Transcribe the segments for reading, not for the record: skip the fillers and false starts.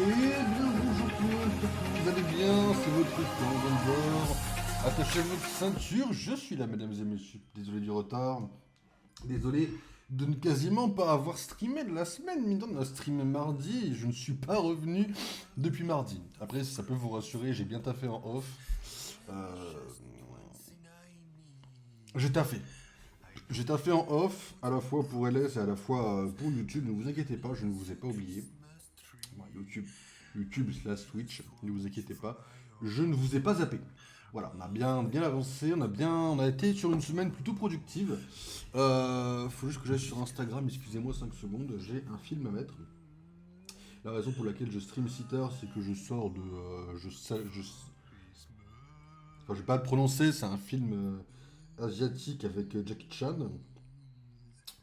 Eh bien bonjour tout le monde, j'espère que vous allez bien, c'est votre temps bord. Attachez votre ceinture, je suis là mesdames et messieurs. Désolé du retard, désolé de ne quasiment pas avoir streamé de la semaine. Mine de rien, on a streamé mardi et je ne suis pas revenu depuis mardi. Après, si ça peut vous rassurer, j'ai bien taffé en off. Euh, j'ai taffé. J'ai taffé en off, à la fois pour LS et à la fois pour YouTube. Ne vous inquiétez pas, je ne vous ai pas oublié. Bon, YouTube slash Twitch, ne vous inquiétez pas, je ne vous ai pas zappé. Voilà, on a bien avancé, on a été sur une semaine plutôt productive. Faut juste que j'aille sur Instagram, excusez-moi 5 secondes, j'ai un film à mettre. La raison pour laquelle je stream si tard, c'est que je sors de, enfin, je vais pas le prononcer, c'est un film asiatique avec Jackie Chan.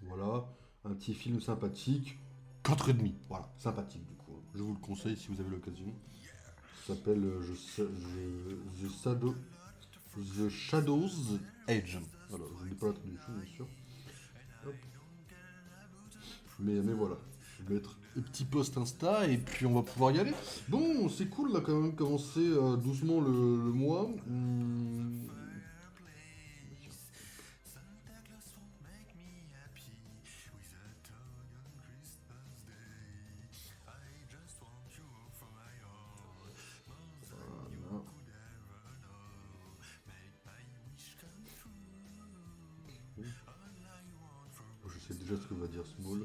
Voilà, un petit film sympathique, 4,5, voilà, sympathique du coup. Je vous le conseille si vous avez l'occasion. Ça s'appelle The Shadow's Edge. Voilà, je ne dis pas la traduction bien sûr. Hop. Mais voilà, je vais mettre un petit post Insta et puis on va pouvoir y aller. Bon, c'est cool là quand même commencer doucement le mois. Voilà. Je sais déjà ce que va dire Small.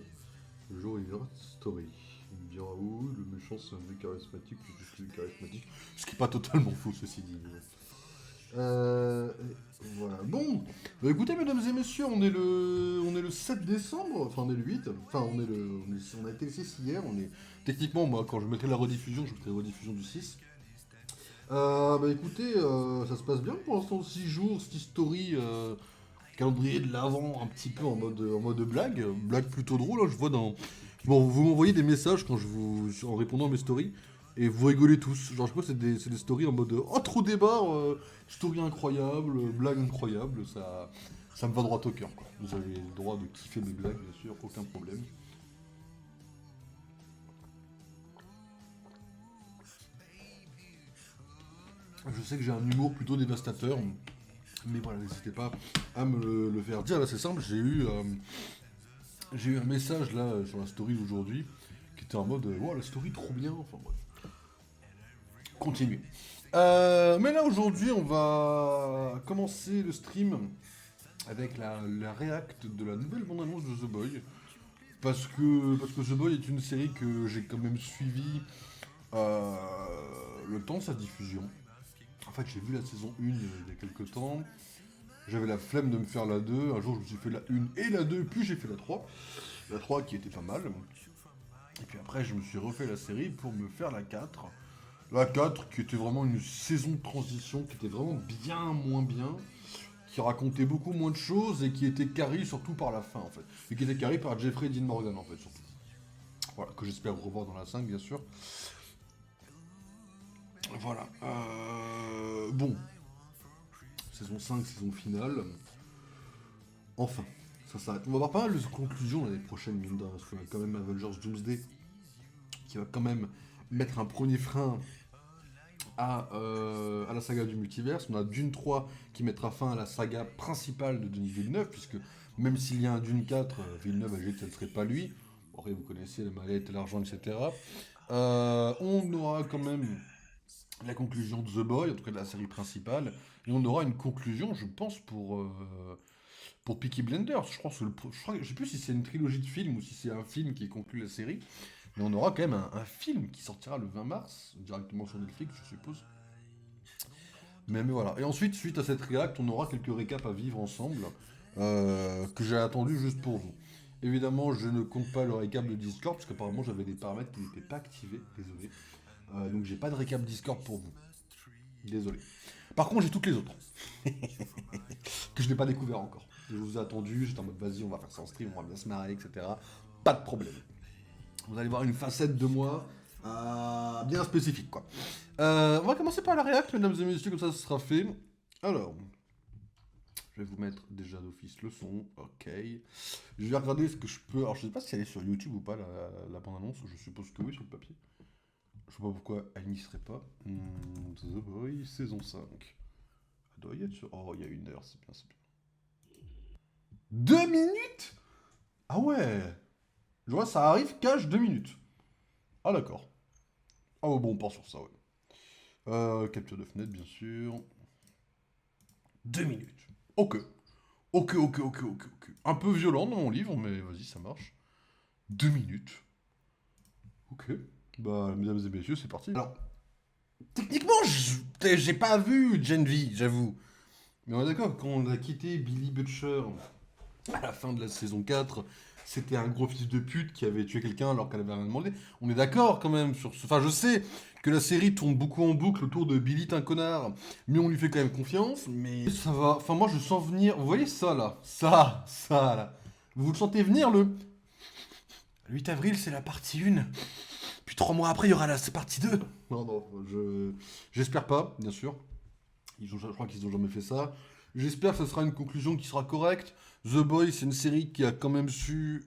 Le jour où il verra Story. Il me dira où le méchant c'est un mec charismatique, je suis charismatique. Ce qui n'est pas totalement faux ceci dit. Voilà. Bon, bah écoutez, mesdames et messieurs, on est le 7 décembre, enfin on est le 8, enfin on a été le 6 hier, on est, techniquement, moi, quand je mettrai la rediffusion, je mettrai la rediffusion du 6. Bah écoutez, ça se passe bien pour l'instant, 6 jours, 6 stories, calendrier de l'avant, un petit peu en mode blague plutôt drôle, hein, je vois dans... Bon, vous m'envoyez des messages en répondant à mes stories, et vous rigolez tous. Genre, je sais pas, c'est des stories en mode oh, trop débat, story incroyable, blague incroyable, ça me va droit au cœur, quoi. Vous avez le droit de kiffer mes blagues, bien sûr, aucun problème. Je sais que j'ai un humour plutôt dévastateur, mais voilà, n'hésitez pas à me le faire dire. Là, c'est simple, j'ai eu un message là sur la story d'aujourd'hui qui était en mode wow, la story trop bien, enfin bref. Continuez. Mais là aujourd'hui on va commencer le stream avec la react de la nouvelle bande-annonce de The Boy. Parce que The Boy est une série que j'ai quand même suivi euh, le temps de sa diffusion. En fait j'ai vu la saison 1 il y a quelques temps. J'avais la flemme de me faire la 2. Un jour je me suis fait la 1 et la 2, puis j'ai fait la 3. La 3 qui était pas mal. Et puis après je me suis refait la série pour me faire la 4. La 4 qui était vraiment une saison de transition, qui était vraiment bien moins bien, qui racontait beaucoup moins de choses et qui était carré surtout par la fin en fait. Et qui était carré par Jeffrey Dean Morgan en fait surtout. Voilà, que j'espère revoir dans la 5 bien sûr. Voilà. Bon. Saison 5, saison finale. Enfin, ça s'arrête. On va avoir pas mal de conclusions l'année prochaine, mine de rien, parce qu'on a quand même Avengers Doomsday qui va quand même mettre un premier frein à la saga du multiverse. On a Dune 3 qui mettra fin à la saga principale de Denis Villeneuve, puisque même s'il y a un Dune 4, Villeneuve a dit que ce ne serait pas lui. Bon, après, vous connaissez la mallette, l'argent, etc. On aura quand même la conclusion de The Boy, en tout cas de la série principale, et on aura une conclusion, je pense, pour Peaky Blinders. Je crois que je sais plus si c'est une trilogie de films ou si c'est un film qui conclut la série, mais on aura quand même un film qui sortira le 20 mars, directement sur Netflix, je suppose. Mais voilà. Et ensuite, suite à cette réact, on aura quelques récaps à vivre ensemble, que j'ai attendu juste pour vous. Évidemment, je ne compte pas le récap de Discord, parce qu'apparemment j'avais des paramètres qui n'étaient pas activés, désolé. Donc j'ai pas de récap Discord pour vous. Désolé. Par contre, j'ai toutes les autres, que je n'ai pas découvert encore. Je vous ai attendu, j'étais en mode vas-y, on va faire ça en stream, on va bien se marrer, etc. Pas de problème. Vous allez voir une facette de moi bien spécifique, quoi. On va commencer par la réact, mesdames et messieurs, comme ça ce sera fait. Alors, je vais vous mettre déjà d'office le son, ok. Je vais regarder ce que je peux... Alors, je sais pas si elle est sur YouTube ou pas, la bande-annonce, je suppose que oui, sur le papier. Je sais pas pourquoi elle n'y serait pas. The Boy, saison 5. Elle doit y être sur... Oh, il y a 1 heure, c'est bien, c'est bien. 2 minutes. Ah ouais. Je vois, ça arrive, cache 2 minutes. Ah d'accord. Ah ouais, bon, on part sur ça, ouais. Capture de fenêtre, bien sûr. 2 minutes. Ok. Ok, ok, ok, ok, ok. Un peu violent dans mon livre, mais vas-y, ça marche. 2 minutes. Ok. Bah, mesdames et messieurs, c'est parti. Alors, techniquement, j'ai pas vu Gen V, j'avoue. Mais on est d'accord, quand on a quitté Billy Butcher à la fin de la saison 4, c'était un gros fils de pute qui avait tué quelqu'un alors qu'elle avait rien demandé. On est d'accord quand même sur ce... Enfin, je sais que la série tourne beaucoup en boucle autour de Billy, t'es un connard, mais on lui fait quand même confiance, mais ça va... Enfin, moi, je sens venir... Vous voyez ça, là? Ça, là. Vous le sentez venir, le 8 avril, c'est la partie 1. Puis 3 mois après, il y aura la partie 2. Non, non, j'espère pas, bien sûr. Je crois qu'ils ont jamais fait ça. J'espère que ce sera une conclusion qui sera correcte. The Boy, c'est une série qui a quand même su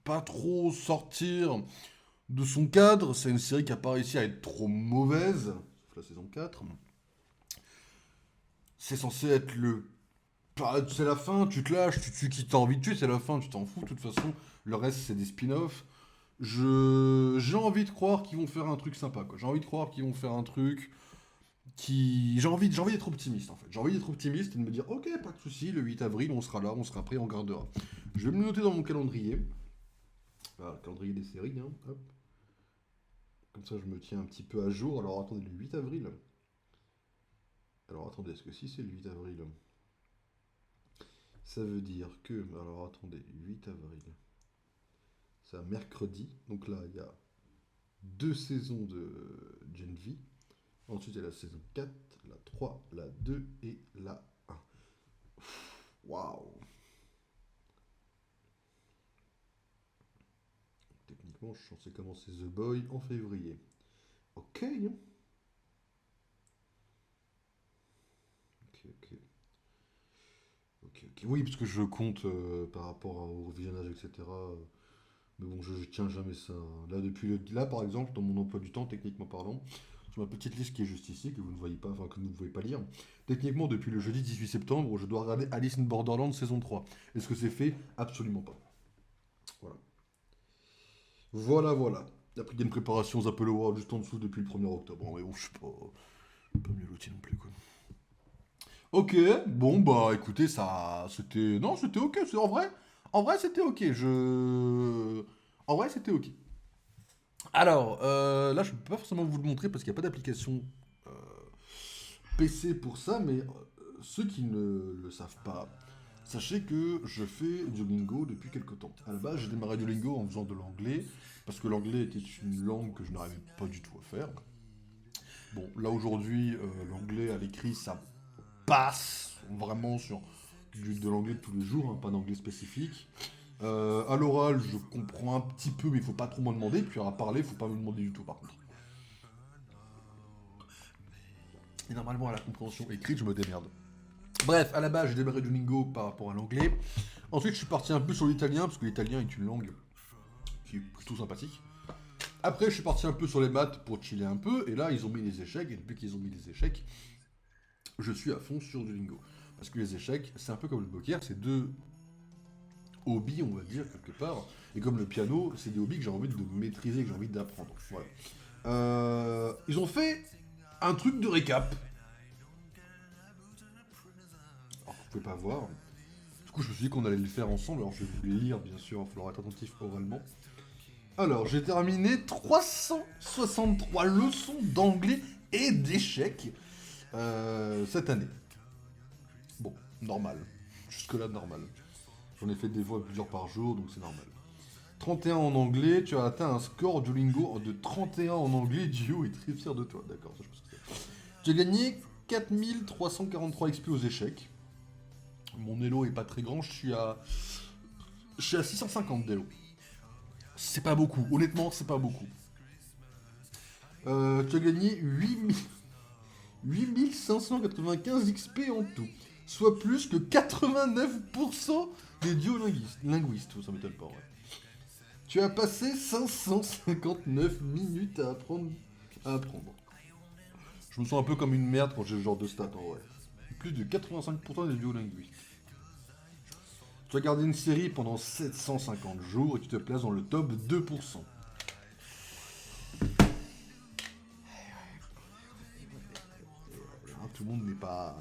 pas trop sortir de son cadre. C'est une série qui a pas réussi à être trop mauvaise, sauf la saison 4. C'est censé être le... C'est la fin, tu te lâches, tu tues qui t'as envie de tuer, c'est la fin, tu t'en fous. De toute façon, le reste, c'est des spin-offs. J'ai envie de croire qu'ils vont faire un truc sympa, quoi. J'ai envie de croire qu'ils vont faire un truc qui... J'ai envie d'être optimiste, en fait. J'ai envie d'être optimiste et de me dire, ok, pas de souci, le 8 avril, on sera là, on sera prêt, on gardera. Je vais me le noter dans mon calendrier. Voilà, le calendrier des séries, hein. Hop. Comme ça, je me tiens un petit peu à jour. Alors, attendez, le 8 avril. Alors, attendez, est-ce que si c'est le 8 avril, ça veut dire que... Alors, attendez, 8 avril. C'est un mercredi. Donc là, il y a 2 saisons de Gen V. Ensuite, il y a la saison 4, la 3, la 2 et la 1. Waouh! Techniquement, je suis censé commencer The Boy en février. Ok, hein. Ok, ok. Ok, ok. Oui, parce que je compte par rapport au visionnage, etc. Mais bon, je tiens jamais ça. Là, là, par exemple, dans mon emploi du temps, techniquement parlant, sur ma petite liste qui est juste ici, que vous ne voyez pas, enfin que vous ne pouvez pas lire, techniquement, depuis le jeudi 18 septembre, je dois regarder Alice in Borderland saison 3. Est-ce que c'est fait? Absolument pas. Voilà. Voilà, voilà. Après, il y a une préparation aux Apple Awards juste en dessous depuis le 1er octobre. Bon, mais bon, je suis pas mieux loti non plus, quoi. Ok, bon, bah écoutez, ça. C'était. Non, c'était ok. C'est en vrai. En vrai, c'était ok. En vrai, c'était ok. Alors, là, je ne peux pas forcément vous le montrer parce qu'il n'y a pas d'application euh, PC pour ça, mais ceux qui ne le savent pas, sachez que je fais Duolingo depuis quelques temps. À la base, j'ai démarré Duolingo en faisant de l'anglais, parce que l'anglais était une langue que je n'arrivais pas du tout à faire. Bon, là aujourd'hui, l'anglais à l'écrit, ça passe vraiment sur de l'anglais de tous les jours, hein, pas d'anglais spécifique. À l'oral, je comprends un petit peu, mais il faut pas trop m'en demander. Puis à parler, il faut pas me demander du tout, par contre. Et normalement, à la compréhension écrite, je me démerde. Bref, à la base, j'ai démarré Duolingo par rapport à l'anglais. Ensuite, je suis parti un peu sur l'italien, parce que l'italien est une langue qui est plutôt sympathique. Après, je suis parti un peu sur les maths pour chiller un peu, et là, ils ont mis les échecs, et depuis qu'ils ont mis les échecs, je suis à fond sur Duolingo. Parce que les échecs, c'est un peu comme le poker, c'est deux hobbies, on va dire, quelque part. Et comme le piano, c'est des hobbies que j'ai envie de maîtriser, que j'ai envie d'apprendre. Voilà. Ils ont fait un truc de récap. Alors, vous pouvez pas voir. Du coup, je me suis dit qu'on allait le faire ensemble. Alors, je vais vous les lire, bien sûr. Il va falloir être attentif oralement. Alors, j'ai terminé 363 leçons d'anglais et d'échecs cette année. Bon, normal. Jusque-là, normal. J'en ai fait des fois plusieurs par jour, donc c'est normal. 31 en anglais, tu as atteint un score Duolingo de 31 en anglais, Dio est très fier de toi. D'accord, ça je pense que c'est. Tu as gagné 4343 XP aux échecs. Mon elo est pas très grand, je suis à 650 d'elo. C'est pas beaucoup, honnêtement, c'est pas beaucoup. Tu as gagné 8595 XP en tout, soit plus que 89% des duolinguistes, ça m'étonne pas, ouais. Tu as passé 559 minutes à apprendre à apprendre. Je me sens un peu comme une merde quand j'ai ce genre de stats en vrai. Plus de 85% des biolinguistes. Tu vas garder une série pendant 750 jours et tu te places dans le top 2%. Hein, tout le monde n'est pas...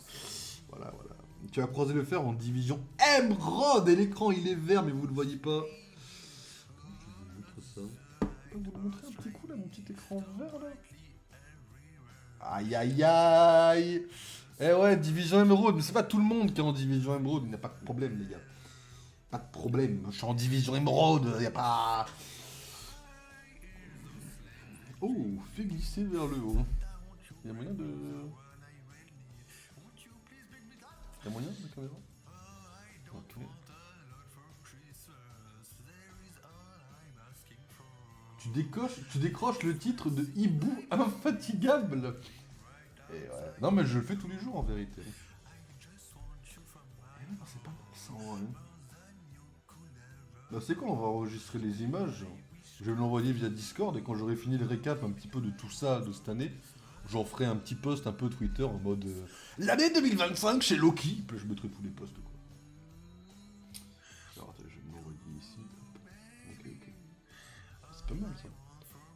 Voilà, voilà. Tu vas croiser le fer en division Emerald et l'écran il est vert mais vous le voyez pas. Je vous montre ça. Je peux vous le montrer un petit coup là, mon petit écran vert là. Aïe aïe aïe. Eh ouais, division Emerald, mais c'est pas tout le monde qui est en division Emerald, il n'y a pas de problème les gars. Pas de problème, je suis en division Emerald, il n'y a pas... Oh, fais glisser vers le haut. Il y a moyen de... Il y a moyen de la caméra. Ok. Tu décroches le titre de hibou infatigable. Et ouais. Non mais je le fais tous les jours en vérité. C'est pas mal ça en vrai. Bah c'est quoi, on va enregistrer les images. Je vais me l'envoyer via Discord et quand j'aurai fini le récap un petit peu de tout ça de cette année, j'en ferai un petit post un peu Twitter en mode l'année 2025 chez Loki. Puis je mettrai tous les posts quoi. Alors attends, je vais m'envoyer ici. Ok, ok. C'est pas mal ça.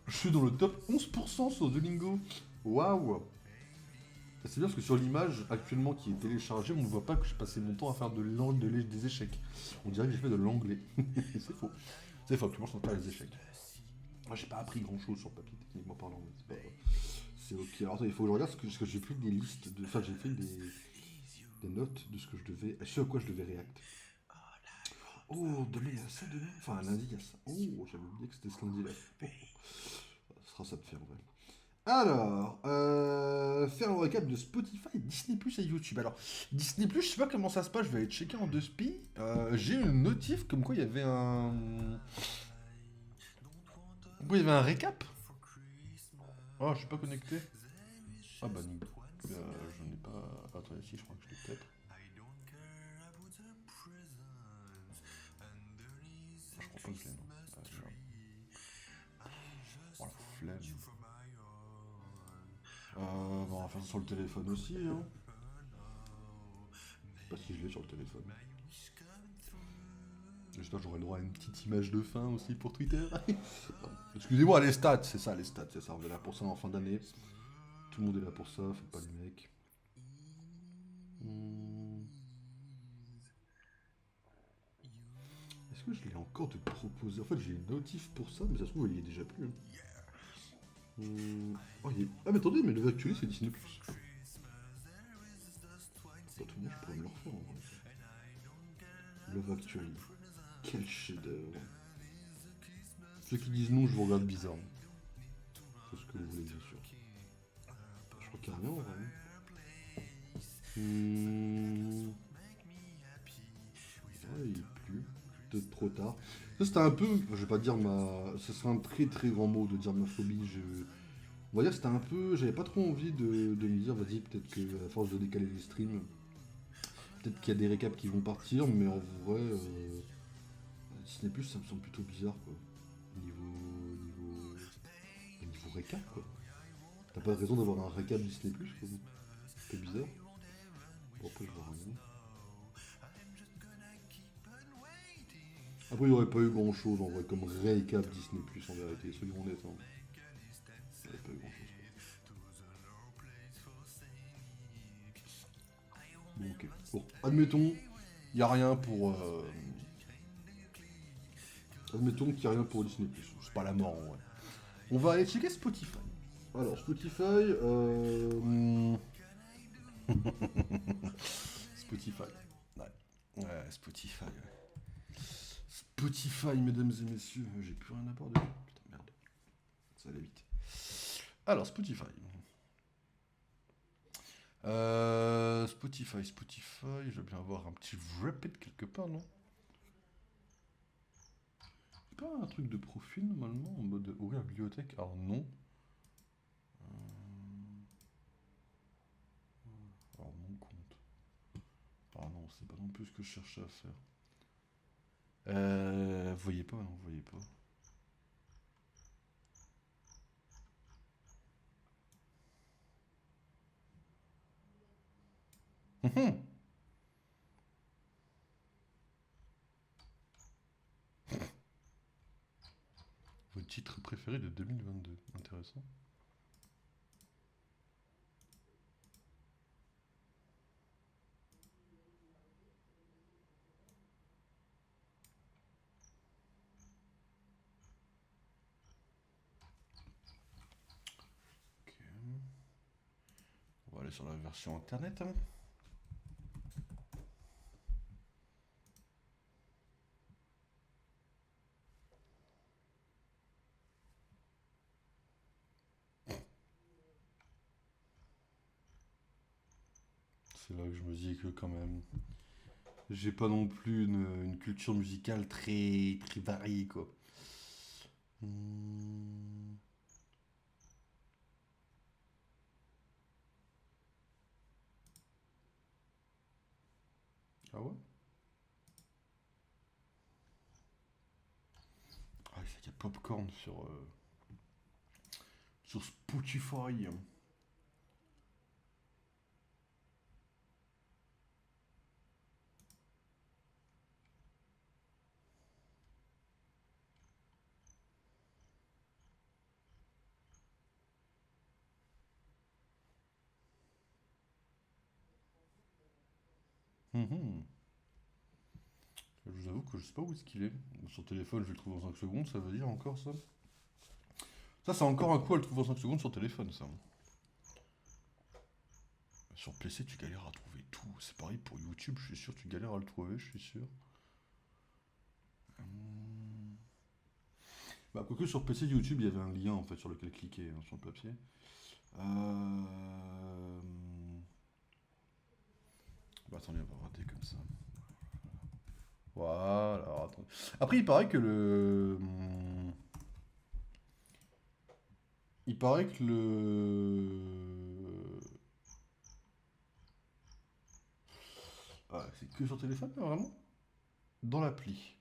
Je suis dans le top 11% sur Duolingo. Waouh. C'est bien parce que sur l'image actuellement qui est téléchargée, on ne voit pas que j'ai passé mon temps à faire des échecs. On dirait que j'ai fait de l'anglais. C'est faux. C'est faux, actuellement je ne pas les échecs. Moi j'ai pas appris grand chose sur papier techniquement parlant. Mais c'est pas... C'est ok. Alors attends, il faut que je regarde ce que j'ai fait des listes. Enfin j'ai fait des notes de ce que je devais. Ce à quoi je devais react. Oh, demain il y a ça demain. Enfin lundi il y a ça. Oh, j'avais oublié que c'était ce lundi là. Oh. Ce sera ça de faire en vrai. Alors, faire le récap de Spotify, Disney Plus et YouTube. Alors, Disney Plus, je sais pas comment ça se passe, je vais aller checker en deux spi. J'ai eu une notif comme quoi il y avait un. Comme quoi il y avait un récap. Oh, je suis pas connecté. Ah bah non. Je n'ai pas. Attends, ici, je crois que je l'ai peut-être. Je crois pas que je l'ai, non. Oh la flemme. On va faire ça sur le téléphone aussi, hein. Je sais pas si je l'ai sur le téléphone. J'espère que j'aurai le droit à une petite image de fin aussi pour Twitter. Excusez-moi, les stats, c'est ça, les stats, c'est ça. On est là pour ça en fin d'année. Tout le monde est là pour ça, faites pas les mecs. Est-ce que je l'ai encore de proposer? En fait, j'ai une notif pour ça, mais ça se trouve, il y est déjà plus. Oh, ah, mais attendez, mais Love Actually, c'est Disney+. Pas tout le monde, je pourrais me le refaire en vrai. Love Actually. Quel chef-d'œuvre. Ceux qui disent non, je vous regarde bizarre. C'est ce que vous voulez, bien sûr. Je crois qu'il n'y a rien en vrai. Ah, il est plus. Peut-être trop tard. Ça, c'était un peu. Je vais pas dire ma. Ce serait un très très grand mot de dire ma phobie. On va dire que c'était un peu. J'avais pas trop envie de me dire, vas-y, peut-être que à force de décaler les streams, peut-être qu'il y a des récaps qui vont partir, mais en vrai. Disney Plus, ça me semble plutôt bizarre, quoi. Niveau récap, quoi. T'as pas de raison d'avoir un récap Disney Plus, quoi. C'est bizarre. Bon, après, je vois rien. Après, il n'y aurait pas eu grand chose en vrai, comme récap Disney Plus en vérité, soyons honnêtes. Hein. Il n'y aurait pas eu grand chose. Bon, ok. Bon, admettons, il n'y a rien pour. Admettons qu'il n'y a rien pour Disney Plus. C'est pas la mort en vrai. On va aller checker Spotify. Alors, Spotify. Spotify. Ouais. Ouais, Spotify. Ouais. Spotify, mesdames et messieurs. J'ai plus rien à part de. Putain, merde. Ça allait vite. Alors, Spotify. Spotify, je vais bien avoir un petit rapid quelque part, non? C'est pas un truc de profil normalement en mode ouvrir bibliothèque? Alors non. Alors mon compte. Ah non, c'est pas non plus ce que je cherchais à faire. Vous voyez pas, non, vous voyez pas. Mhm. Votre titre préféré de 2022. Intéressant. Ok. On va aller sur la version internet, hein. C'est là que je me dis que quand même, j'ai pas non plus une culture musicale très variée, quoi. Hmm. Ah ouais? Ah, c'est qu'il y a Popcorn sur Spotify. Mhm. Je vous avoue que je sais pas où est-ce qu'il est. Sur téléphone, je vais le trouver en 5 secondes, ça veut dire encore ça? Ça, c'est encore un coup à le trouver en 5 secondes sur téléphone, ça. Sur PC, tu galères à trouver tout. C'est pareil pour YouTube, je suis sûr, tu galères à le trouver, je suis sûr. Hum. Bah, quoique sur PC, YouTube, il y avait un lien en fait sur lequel cliquer hein, sur le papier. Euh... Bah, attendez, on va rater comme ça. Voilà, alors, attendez. Après, il paraît que Il paraît que Ah, c'est que sur téléphone, là, vraiment? Dans l'appli.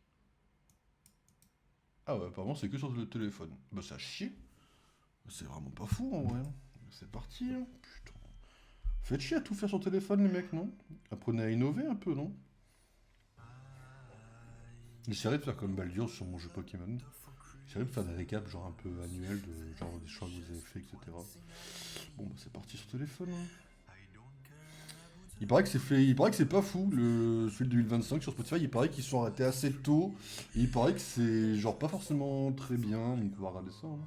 Ah ouais, apparemment, c'est que sur le téléphone. Bah, ça chier. C'est vraiment pas fou, en vrai. C'est parti, hein. Putain. Faites chier à tout faire sur téléphone, les mecs, non? Apprenez à innover un peu, non? J'essaierai de faire comme Baldur sur mon jeu Pokémon. J'essaierai de faire des récaps, genre un peu annuels, de genre des choix que vous avez fait, etc. Bon, bah, c'est parti sur téléphone, hein. Il paraît que c'est pas fou, celui de 2025 sur Spotify. Il paraît qu'ils sont arrêtés assez tôt. Et il paraît que c'est genre pas forcément très bien. Donc on va regarder ça, hein.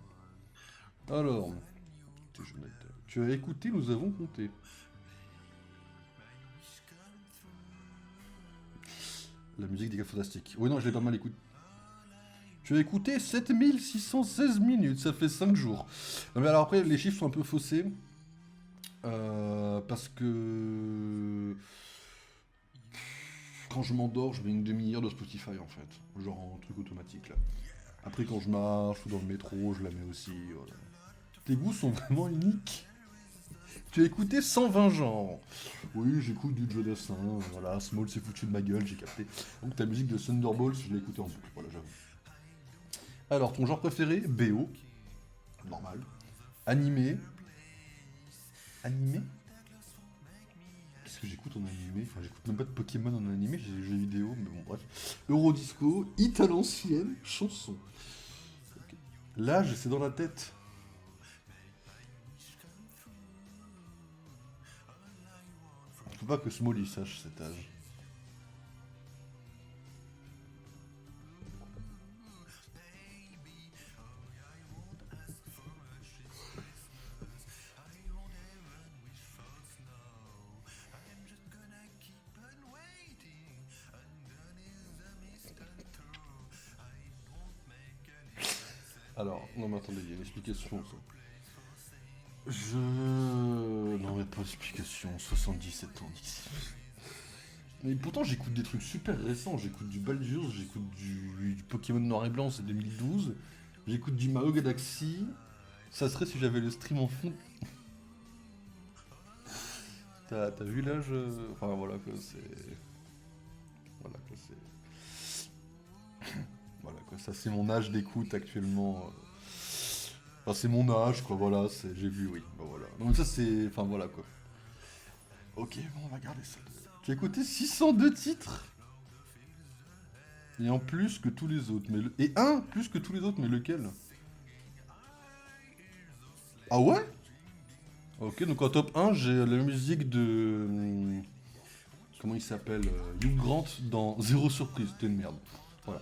Alors, tu as écouté, nous avons compté. La musique des gars fantastiques. Oui, non, je l'ai pas mal écouté. Tu as écouté 7616 minutes, ça fait 5 jours. Non, mais alors après, les chiffres sont un peu faussés. Parce que quand je m'endors, je mets une demi-heure de Spotify en fait. Genre en truc automatique là. Après, quand je marche ou dans le métro, je la mets aussi. Voilà. Tes goûts sont vraiment uniques. Tu as écouté 120 genres. Oui, j'écoute du Jodassin. Voilà, Small s'est foutu de ma gueule, j'ai capté. Donc ta musique de Thunderbolts, je l'ai écoutée en boucle. Voilà, j'avoue. Alors, ton genre préféré? BO. Normal. Animé. Animé? Qu'est-ce que j'écoute en animé? Enfin, j'écoute même pas de Pokémon en animé, j'ai des jeux vidéo, mais bon, bref. Eurodisco, hit à l'ancienne, chanson. Ok. L'âge, c'est dans la tête. Faut pas que Smolly sache cet âge. Alors, non mais attendez, il y a une explication. Ça. Je... Non mais pas d'explication, 77 ans d'ici. Mais pourtant j'écoute des trucs super récents, j'écoute du Baldur's, j'écoute du Pokémon Noir et Blanc, c'est 2012. J'écoute du Mario Galaxy. Ça serait si j'avais le stream en fond. T'as vu l'âge Enfin voilà que c'est... Voilà que c'est... Voilà quoi, ça c'est mon âge d'écoute actuellement. Enfin c'est mon âge quoi, voilà, j'ai vu oui. Bah, voilà. Donc ça c'est... Enfin voilà quoi. Ok, bon, on va garder ça. Tu as écouté 602 titres. Et en plus que tous les autres. Et un plus que tous les autres, mais lequel? Ah ouais? Ok, donc en top 1, j'ai la musique de... comment il s'appelle? Hugh Grant dans Zéro Surprise, c'était une merde. Voilà.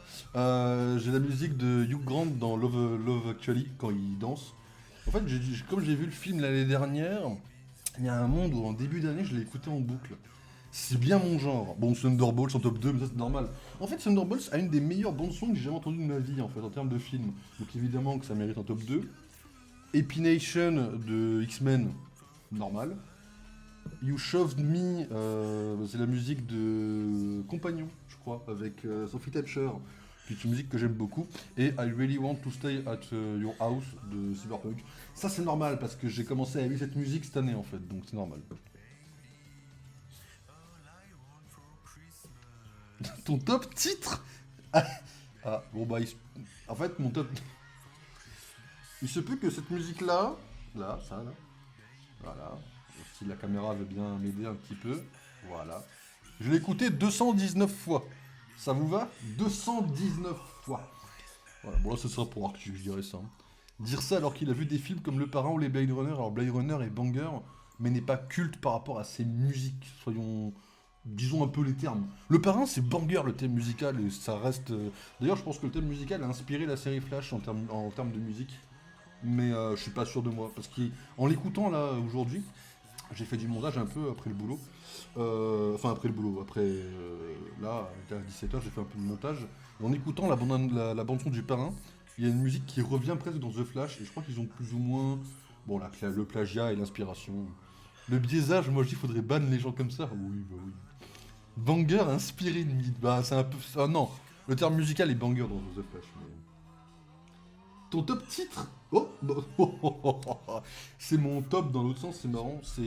J'ai la musique de Hugh Grant dans Love Actually, quand il danse. En fait, comme j'ai vu le film l'année dernière, il y a un monde où en début d'année, je l'ai écouté en boucle. C'est bien mon genre. Bon, Thunderbolts en top 2, mais ça c'est normal. En fait, Thunderbolts a une des meilleures bandes son que j'ai jamais entendues de ma vie, en fait, en termes de film. Donc évidemment que ça mérite un top 2. Epination de X-Men, normal. You Shoved Me, c'est la musique de Compagnon, je crois, avec Sophie Thatcher, qui est une musique que j'aime beaucoup. Et I Really Want to Stay at Your House de Cyberpunk. Ça c'est normal parce que j'ai commencé à aimer cette musique cette année en fait, donc c'est normal. Ton top titre? Ah, bon bah, en fait, mon top. Il se peut que cette musique-là, là, ça, là, voilà, si la caméra veut bien m'aider un petit peu, voilà. Je l'ai écouté 219 fois. Ça vous va? 219 fois. Voilà, bon là ce sera pour Arthur, je dirais ça. Dire ça alors qu'il a vu des films comme Le Parrain ou les Blade Runner. Alors Blade Runner est banger, mais n'est pas culte par rapport à ses musiques. Soyons... Disons un peu les termes. Le Parrain c'est banger le thème musical et ça reste... D'ailleurs je pense que le thème musical a inspiré la série Flash en termes de musique. Mais je suis pas sûr de moi. Parce qu'en l'écoutant là aujourd'hui, j'ai fait du montage un peu après le boulot. Enfin, après le boulot. Après, là, à 17h, j'ai fait un peu de montage. Et en écoutant la bande-son du Parrain, il y a une musique qui revient presque dans The Flash. Et je crois qu'ils ont plus ou moins. Bon, le plagiat et l'inspiration. Le biaisage, moi je dis, faudrait ban les gens comme ça. Oui, bah oui. Banger inspiré de mythe. Bah, c'est un peu. Ah non, le terme musical est banger dans The Flash. Ton top titre? Oh, bah, c'est mon top dans l'autre sens, c'est marrant. C'est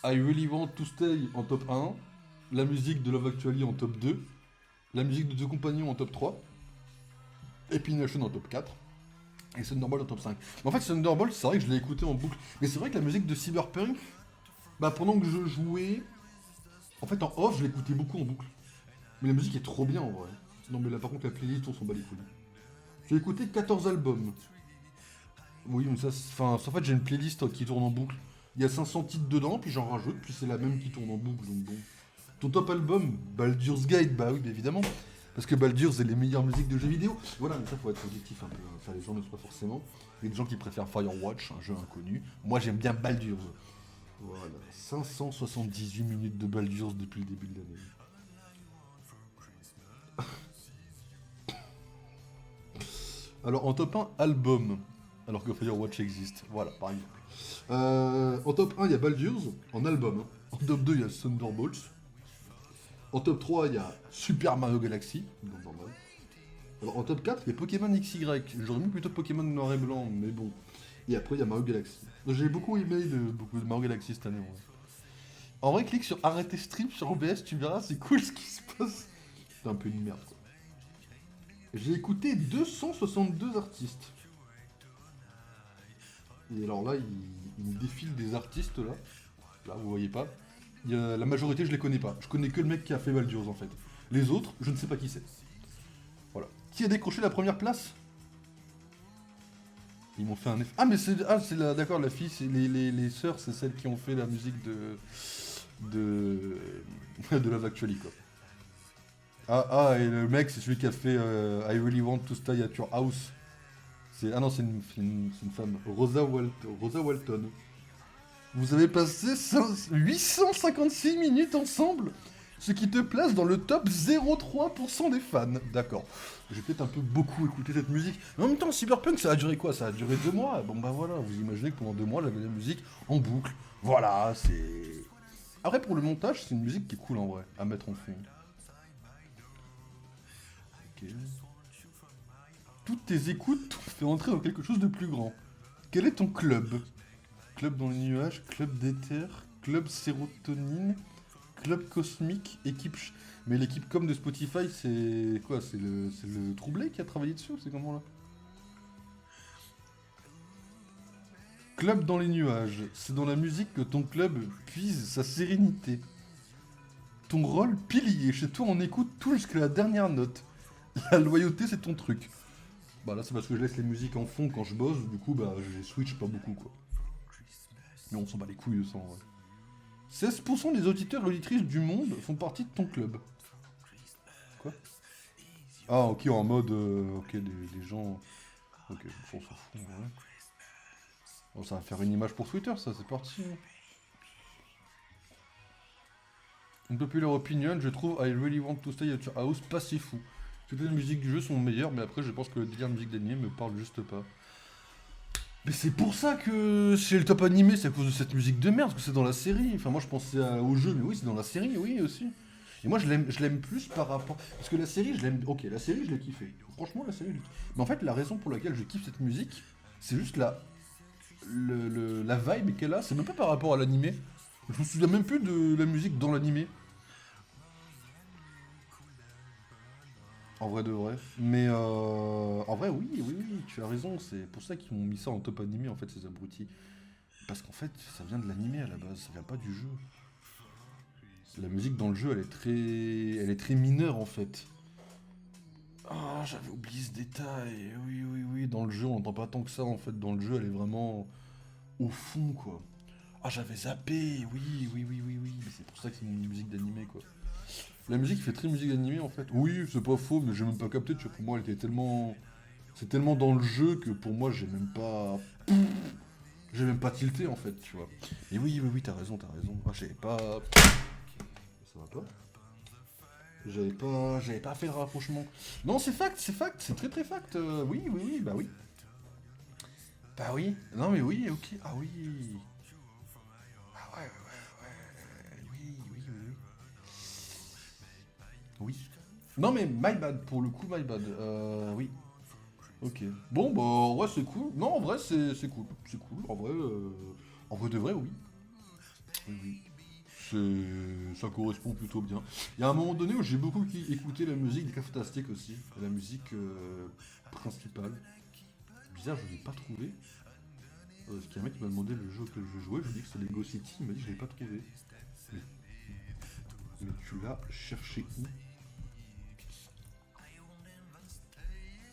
I Really Want to Stay en top 1, la musique de Love Actually en top 2, la musique de The Companions en top 3, Epination en top 4, et Thunderbolt en top 5. En fait, Thunderbolt, c'est vrai que je l'ai écouté en boucle, mais c'est vrai que la musique de Cyberpunk, bah pendant que je jouais, en fait en off, je l'écoutais beaucoup en boucle. Mais la musique est trop bien en vrai. Non mais là par contre la playlist, on s'en bat les couilles. J'ai écouté 14 albums. Oui, mais ça, enfin, en fait j'ai une playlist qui tourne en boucle. Il y a 500 titres dedans, puis j'en rajoute, puis c'est la même qui tourne en boucle, donc bon. Ton top album, Baldur's Gate, bah oui, évidemment. Parce que Baldur's, c'est les meilleures musiques de jeux vidéo. Voilà, mais ça, faut être objectif un peu. Enfin, les gens ne le sont pas forcément. Il y a des gens qui préfèrent Firewatch, un jeu inconnu. Moi, j'aime bien Baldur's. Voilà, 578 minutes de Baldur's depuis le début de l'année. Alors, en top 1, album. Alors que Firewatch existe. Voilà, par exemple. En top 1, il y a Baldur's, en album. Hein. En top 2, il y a Thunderbolts. En top 3, il y a Super Mario Galaxy, donc normal. Alors en top 4, il y a Pokémon XY. J'aurais mis plutôt Pokémon noir et blanc, mais bon. Et après, il y a Mario Galaxy. J'ai beaucoup aimé beaucoup de Mario Galaxy cette année. Ouais. En vrai, clique sur arrêter stream sur OBS, tu verras, c'est cool ce qui se passe. C'est un peu une merde, quoi. J'ai écouté 262 artistes. Et alors là, il me défile des artistes, là. Là, vous voyez pas. La majorité, je les connais pas. Je connais que le mec qui a fait Baldur's, en fait. Les autres, je ne sais pas qui c'est. Voilà. Qui a décroché la première place? Ils m'ont fait un F. Ah, mais c'est. Ah, c'est la. D'accord, la fille, c'est les sœurs, c'est celles qui ont fait la musique de. De. De Love Actually, quoi. Ah, et le mec, c'est celui qui a fait I Really Want to Stay at Your House. Ah non, c'est une femme. Rosa Walton. Vous avez passé 856 minutes ensemble, ce qui te place dans le top 0,3% des fans. D'accord. J'ai peut-être un peu beaucoup écouté cette musique. Mais en même temps, Cyberpunk, ça a duré quoi? Ça a duré 2 mois. Bon bah voilà, vous imaginez que pendant 2 mois, j'avais la musique en boucle. Voilà, c'est... Après, pour le montage, c'est une musique qui est cool en vrai, à mettre en fond. Ok. Toutes tes écoutes t'ont fait entrer dans quelque chose de plus grand. Quel est ton club? Club dans les nuages, club d'éther, club sérotonine, club cosmique, équipe... Mais l'équipe com de Spotify, c'est quoi? C'est le Troublé qui a travaillé dessus ou c'est comment là? Club dans les nuages. C'est dans la musique que ton club puise sa sérénité. Ton rôle pilier. Chez toi, on écoute tout jusqu'à la dernière note. La loyauté, c'est ton truc. Bah là, c'est parce que je laisse les musiques en fond quand je bosse. Du coup, bah, je les switch pas beaucoup, quoi. Mais on s'en bat les couilles de ça, en vrai. 16% des auditeurs et auditrices du monde font partie de ton club. Quoi? Ah, ok, en mode... ok, des gens... Ok, on s'en fout, ouais. Bon, ça va faire une image pour Twitter, ça, c'est parti. Hein. Une populaire opinion, je trouve I really want to stay at your house pas si fou. Toutes les musiques du jeu sont meilleures, mais après, je pense que le délire musique d'animé me parle juste pas. Mais c'est pour ça que chez le top animé, c'est à cause de cette musique de merde, parce que c'est dans la série. Enfin, moi, je pensais au jeu, mais oui, c'est dans la série, oui, aussi. Et moi, je l'aime plus par rapport... Parce que la série, je l'aime... Ok, la série, je l'ai kiffé. Franchement, la série, je l'ai kiffé. Mais en fait, la raison pour laquelle je kiffe cette musique, c'est juste la vibe qu'elle a. C'est même pas par rapport à l'animé. Je me souviens même plus de la musique dans l'animé. En vrai de vrai. Mais en vrai, oui, oui, oui, tu as raison. C'est pour ça qu'ils ont mis ça en top animé, en fait, ces abrutis. Parce qu'en fait, ça vient de l'animé à la base, ça vient pas du jeu. La musique dans le jeu, elle est très mineure, en fait. Ah, j'avais oublié ce détail. Oui, oui, oui. Dans le jeu, on n'entend pas tant que ça, en fait. Dans le jeu, elle est vraiment au fond, quoi. Ah, j'avais zappé. Oui, oui, oui, oui, oui. Mais c'est pour ça que c'est une musique d'animé, quoi. La musique fait très musique d'animé en fait. Oui, c'est pas faux, mais j'ai même pas capté, tu vois. Pour moi, elle était tellement. C'est tellement dans le jeu que pour moi, j'ai même pas. J'ai même pas tilté en fait, tu vois. Et oui, oui, oui, t'as raison, t'as raison. Ah, j'avais pas. Ça va pas? J'avais pas fait le rapprochement. Non, c'est fact, c'est très très fact. Oui, oui, oui, bah oui. Bah oui. Non, mais oui, ok. Ah oui. Ah ouais, ouais, ouais. Oui, oui, oui, oui. Oui. Non mais my bad, pour le coup my bad. Oui. Ok. Bon bah en vrai c'est cool. Non en vrai c'est cool. C'est cool. En vrai de vrai oui. Oui, oui. Ça correspond plutôt bien. Il y a un moment donné où j'ai beaucoup écouté la musique des Cas Fantastiques aussi. La musique principale. Bizarre, je l'ai pas trouvé. Parce qu'il y a un mec qui m'a demandé le jeu que je jouais, je lui ai dit que c'était Lego City, il m'a dit que je l'avais pas trouvé. Mais, mais tu l'as cherché où?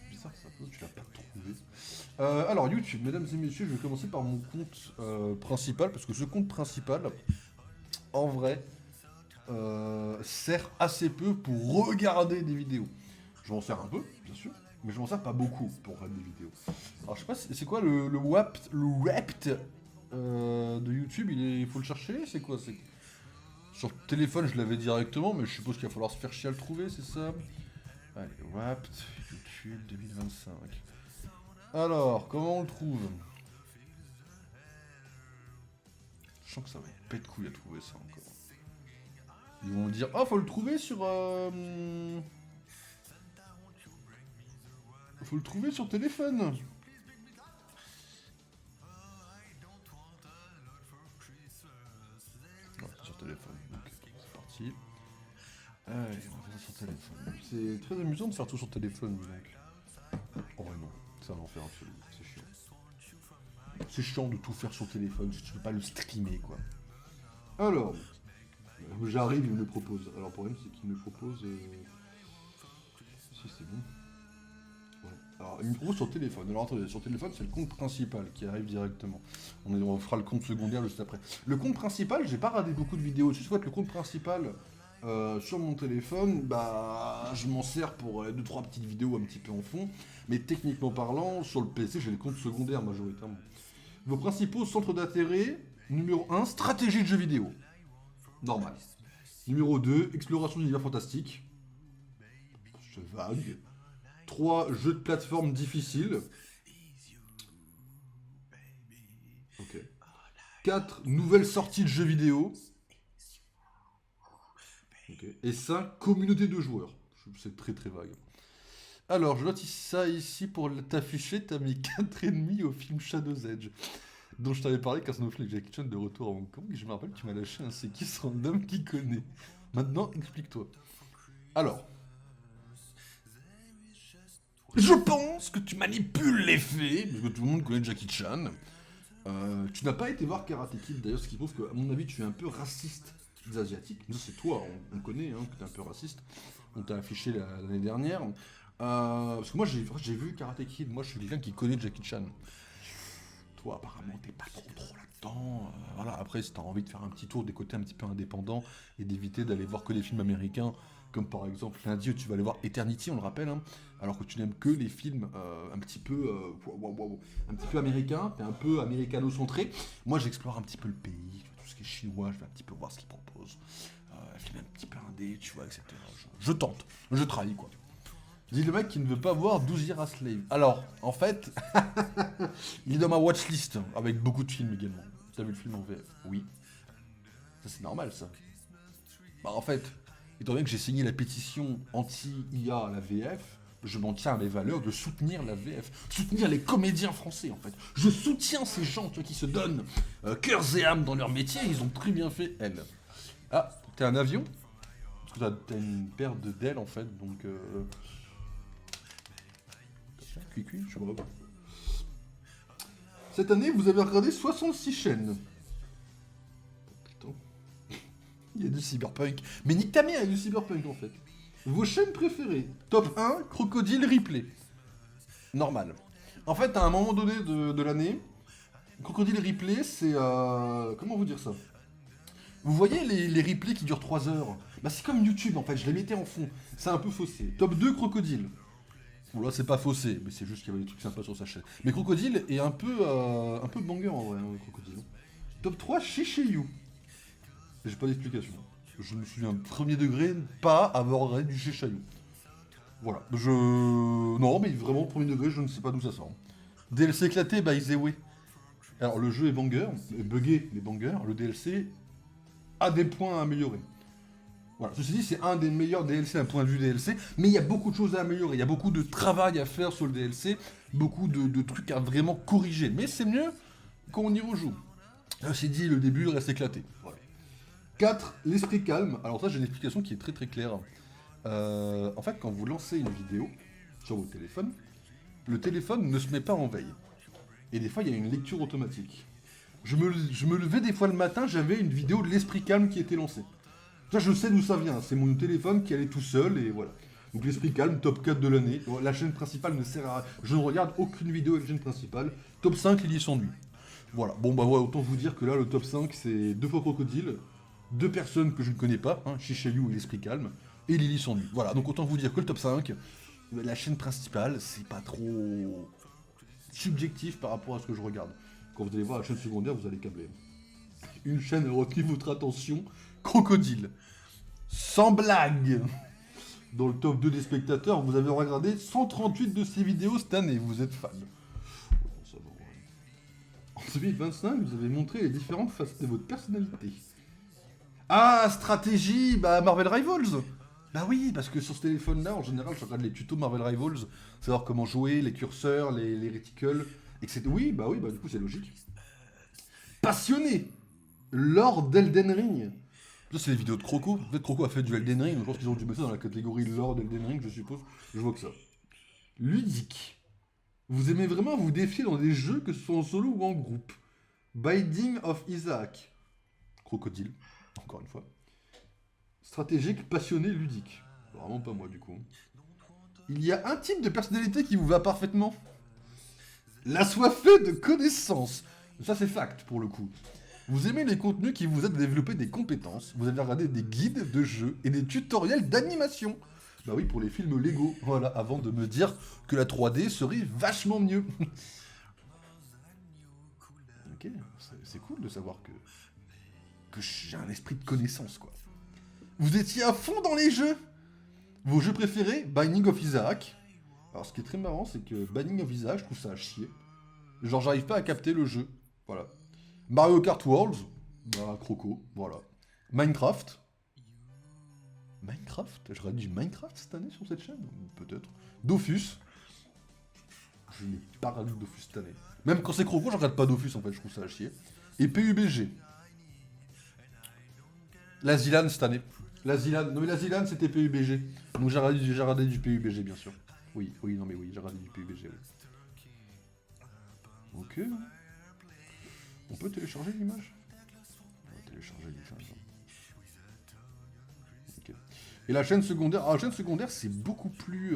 Bizarre ça, tu l'as pas trouvé. Alors YouTube, mesdames et messieurs, je vais commencer par mon compte principal, parce que ce compte principal, en vrai, sert assez peu pour regarder des vidéos. Je m'en sers un peu, bien sûr, mais je m'en sers pas beaucoup pour regarder des vidéos. Alors je sais pas, c'est quoi le Wrapped de YouTube, il faut le chercher, c'est quoi? Sur téléphone, je l'avais directement, mais je suppose qu'il va falloir se faire chier à le trouver, c'est ça? Allez, Wrapped YouTube 2025. Alors, comment on le trouve? Je sens que ça va être pète couille à trouver ça encore. Ils vont me dire, ah, faut le trouver sur... Faut le trouver sur téléphone. Ouais, sur téléphone. Ok, c'est parti. Allez, on va faire ça sur téléphone. C'est très amusant de faire tout sur téléphone, donc. Oh ouais, non, c'est un enfer absolu, c'est chiant. C'est chiant de tout faire sur téléphone si tu peux pas le streamer, quoi. Alors, j'arrive, il me le propose. Alors, le problème, c'est qu'il me propose... Si, c'est bon. Ouais. Alors, il me propose sur téléphone. Alors, attendez, sur téléphone, c'est le compte principal qui arrive directement. On fera le compte secondaire juste après. Le compte principal, j'ai pas regardé beaucoup de vidéos dessus. Soit le compte principal sur mon téléphone, bah, je m'en sers pour 2-3 petites vidéos un petit peu en fond. Mais techniquement parlant, sur le PC, j'ai les comptes secondaires majoritairement. Vos principaux centres d'intérêt, numéro 1, stratégie de jeux vidéo. Normal. Numéro 2, exploration d'univers fantastique. C'est vague. 3, jeux de plateforme difficiles. Ok. 4, nouvelles sorties de jeux vidéo. Ok. Et 5, communauté de joueurs. C'est très très vague. Alors, je note ça ici pour t'afficher. T'as mis 4,5 au film Shadow's Edge, dont je t'avais parlé quand on a fait Jackie Chan de retour à Hong Kong. Et je me rappelle que tu m'as lâché un c'est qui ce random qui connaît. Maintenant, explique-toi. Alors, je pense que tu manipules les faits, parce que tout le monde connaît Jackie Chan. Tu n'as pas été voir Karate Kid d'ailleurs, ce qui prouve qu'à mon avis tu es un peu raciste des Asiatiques. Nous c'est toi, on connaît hein, que tu es un peu raciste. On t'a affiché l'année dernière. Parce que moi j'ai vu Karate Kid, moi je suis quelqu'un qui connaît Jackie Chan. Toi apparemment t'es pas trop là-dedans. Voilà, après si t'as envie de faire un petit tour des côtés un petit peu indépendants et d'éviter d'aller voir que des films américains, comme par exemple lundi où tu vas aller voir Eternity, on le rappelle, hein, alors que tu n'aimes que les films un petit peu un petit peu américains, t'es un peu américano-centré. Moi j'explore un petit peu le pays, tout ce qui est chinois, je vais un petit peu voir ce qu'ils proposent. Film un petit peu indé, tu vois, etc. Je tente, je trahis quoi. Dis le mec qui ne veut pas voir 12 Years a Slave. Alors, en fait, il est dans ma watchlist, avec beaucoup de films également. Tu as vu le film en VF? Oui. Ça c'est normal ça. Bah en fait, étant donné que j'ai signé la pétition anti-IA à la VF, je m'en tiens à mes valeurs de soutenir la VF, soutenir les comédiens français en fait. Je soutiens ces gens tu vois, qui se donnent cœurs et âme dans leur métier, ils ont très bien fait elle. Ah, t'es un avion? Parce que t'as une paire d'ailes en fait, donc... Cuicui, je sais pas. Cette année, vous avez regardé 66 chaînes. Putain. Il y a du cyberpunk. Mais nique ta mère, il y a du cyberpunk en fait. Vos chaînes préférées. Top 1, Crocodile Replay. Normal. En fait, à un moment donné de l'année, Crocodile Replay, c'est... comment vous dire ça? Vous voyez les replays qui durent 3 heures? Bah c'est comme YouTube en fait, je les mettais en fond. C'est un peu faussé. Top 2, Crocodile. Bon là c'est pas faussé, mais c'est juste qu'il y avait des trucs sympas sur sa chaîne. Mais Crocodile est un peu banger en vrai, hein, Crocodile. Top 3, Shishayu. J'ai pas d'explication. Je me souviens premier degré pas avoir regardé du Shishayu. Voilà, Non mais vraiment premier degré, je ne sais pas d'où ça sort. DLC éclaté by The Way. Alors le jeu est banger, buggé mais banger, le DLC a des points à améliorer. Voilà. Ceci dit, c'est un des meilleurs DLC d'un point de vue DLC, mais il y a beaucoup de choses à améliorer, il y a beaucoup de travail à faire sur le DLC, beaucoup de trucs à vraiment corriger, mais c'est mieux quand on y rejoue. C'est dit, le début reste éclaté. Voilà. 4. L'esprit calme. Alors ça, j'ai une explication qui est très très claire. En fait, quand vous lancez une vidéo sur votre téléphone, le téléphone ne se met pas en veille. Et des fois, il y a une lecture automatique. Je me levais des fois le matin, j'avais une vidéo de l'esprit calme qui était lancée. Ça, je sais d'où ça vient, c'est mon téléphone qui allait tout seul et voilà. Donc l'esprit calme, top 4 de l'année. La chaîne principale ne sert à rien. Je ne regarde aucune vidéo avec la chaîne principale. Top 5, Lily s'ennuie. Voilà, bon bah voilà, autant vous dire que là, le top 5, c'est 2 fois Crocodile, 2 personnes que je ne connais pas, hein, Shishayu et l'esprit calme, et Lily s'ennuie. Voilà, donc autant vous dire que le top 5, la chaîne principale, c'est pas trop subjectif par rapport à ce que je regarde. Quand vous allez voir la chaîne secondaire, vous allez câbler. Une chaîne a retenu votre attention, Crocodile. Sans blague. Dans le top 2 des spectateurs, vous avez regardé 138 de ces vidéos cette année, vous êtes fan. En 2025, vous avez montré les différentes facettes de votre personnalité. Ah, stratégie, bah Marvel Rivals. Bah oui, parce que sur ce téléphone-là, en général, je regarde les tutos Marvel Rivals, savoir comment jouer, les curseurs, les réticules, etc. Oui, bah du coup c'est logique. Passionné. Lord d'Elden Ring. Ça, c'est les vidéos de Croco. En fait, Croco a fait du Elden Ring, donc je pense qu'ils ont dû mettre ça dans la catégorie Lord d'Elden Ring, je suppose. Je vois que ça. Ludique. Vous aimez vraiment vous défier dans des jeux, que ce soit en solo ou en groupe. Binding of Isaac. Crocodile, encore une fois. Stratégique, passionné, ludique. Vraiment pas moi, du coup. Il y a un type de personnalité qui vous va parfaitement. L'assoiffé de connaissances. Ça, c'est fact, pour le coup. Vous aimez les contenus qui vous aident à développer des compétences. Vous avez regardé des guides de jeux et des tutoriels d'animation. Bah oui, pour les films Lego. Voilà, avant de me dire que la 3D serait vachement mieux. Ok, c'est cool de savoir que j'ai un esprit de connaissance, quoi. Vous étiez à fond dans les jeux. Vos jeux préférés, Binding of Isaac. Alors, ce qui est très marrant, c'est que Binding of Isaac, je trouve ça à chier. Genre, j'arrive pas à capter le jeu. Voilà. Mario Kart Worlds, bah, Croco, voilà. Minecraft. Minecraft? J'aurais dit Minecraft cette année sur cette chaîne? Peut-être. Dofus. Je n'ai pas regardé Dofus cette année. Même quand c'est Croco, je regarde pas Dofus en fait, je trouve ça à chier. Et PUBG. La Zilan cette année. La Zilan, non mais la Zilan c'était PUBG. Donc j'ai regardé du PUBG bien sûr. Oui, j'ai regardé du PUBG, oui. Ok. On peut télécharger l'image? On va télécharger l'image. Ok. Et la chaîne secondaire, alors la chaîne secondaire c'est beaucoup plus...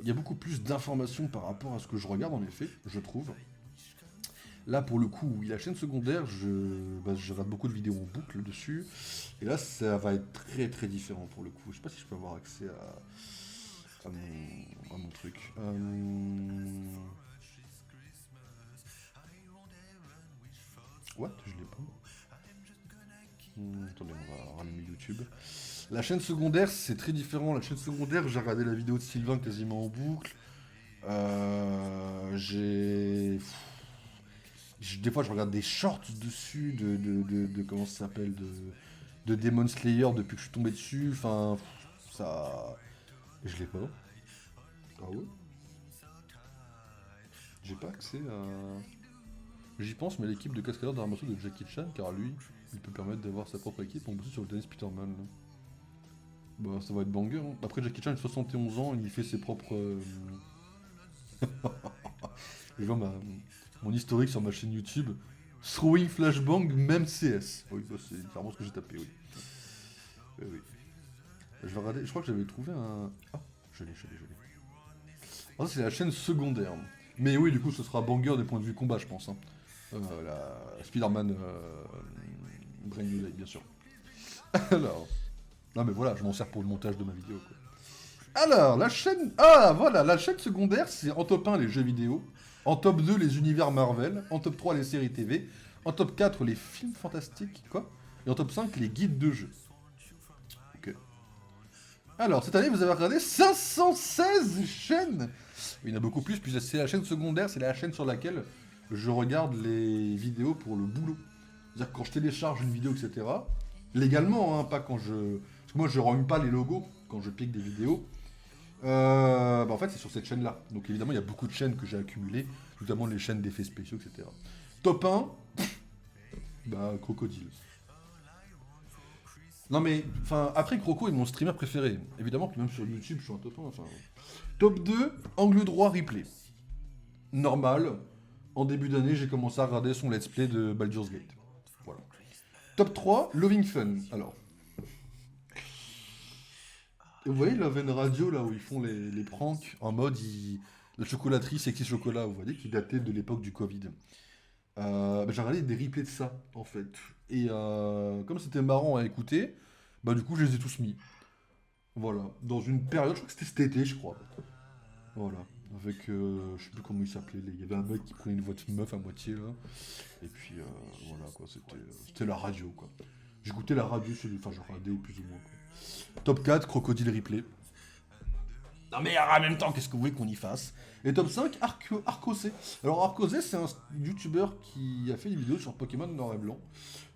il y a beaucoup plus d'informations par rapport à ce que je regarde en effet, je trouve. Là pour le coup, oui, la chaîne secondaire, je regarde beaucoup de vidéos en boucle dessus. Et là ça va être très très différent pour le coup. Je sais pas si je peux avoir accès à mon truc. What? Je l'ai pas. Attendez, on va rallumer YouTube. La chaîne secondaire, c'est très différent. La chaîne secondaire, j'ai regardé la vidéo de Sylvain quasiment en boucle. Des fois, je regarde des shorts dessus de comment ça s'appelle, de Demon Slayer depuis que je suis tombé dessus. Enfin, ça... Je l'ai pas. Ah ouais? J'ai pas accès à... J'y pense, mais l'équipe de cascadeurs d'armature de Jackie Chan, car lui, il peut permettre d'avoir sa propre équipe en bossant sur le Dennis Peterman. Là. Bah, ça va être banger. Hein. Après, Jackie Chan, il a 71 ans, il fait ses propres... Je vois mon historique sur ma chaîne YouTube. Throwing Flashbang, même CS. Oui, bah, c'est clairement ce que j'ai tapé, oui. Oui. Je vais regarder, je crois que j'avais trouvé un... Ah, je l'ai. Ah, ça, c'est la chaîne secondaire. Mais oui, du coup, ce sera banger des points de vue combat, je pense. Hein. La Spider-Man Brain New Day, bien sûr. Alors... Non mais voilà, je m'en sers pour le montage de ma vidéo, quoi. Alors, la chaîne... Ah, voilà, la chaîne secondaire, c'est en top 1 les jeux vidéo, en top 2 les univers Marvel, en top 3 les séries TV, en top 4 les films fantastiques, quoi, et en top 5 les guides de jeux. Ok. Alors, cette année, vous avez regardé 516 chaînes. Il y en a beaucoup plus, puis c'est la chaîne secondaire, c'est la chaîne sur laquelle je regarde les vidéos pour le boulot. C'est-à-dire que quand je télécharge une vidéo, etc., légalement, hein, pas quand je... Parce que moi, je rends pas les logos quand je pique des vidéos. En fait, c'est sur cette chaîne-là. Donc évidemment, il y a beaucoup de chaînes que j'ai accumulées, notamment les chaînes d'effets spéciaux, etc. Top 1, Crocodile. Non mais, enfin, après Croco est mon streamer préféré. Évidemment que même sur YouTube, je suis un top 1, enfin... Top 2, Angle droit replay. Normal, en début d'année, j'ai commencé à regarder son let's play de Baldur's Gate. Voilà. Top 3, Loving Fun. Alors... Vous voyez Love and Radio, là, où ils font les pranks, en mode, la chocolaterie, sexy chocolat, vous voyez, qui datait de l'époque du Covid. J'ai regardé des replays de ça, en fait. Et comme c'était marrant à écouter, du coup, je les ai tous mis. Voilà. Dans une période, je crois que c'était cet été, je crois. Voilà. Avec, je sais plus comment il s'appelait, il y avait un mec qui prenait une voix de meuf à moitié, là. Et puis, voilà, quoi, c'était la radio, quoi. J'écoutais la radio, enfin, je regardais plus ou moins, quoi. Top 4, Crocodile Replay. Non mais en même temps, qu'est-ce que vous voulez qu'on y fasse? Et top 5, Arcosé. Alors Arcosé, c'est un youtubeur qui a fait des vidéos sur Pokémon noir et blanc.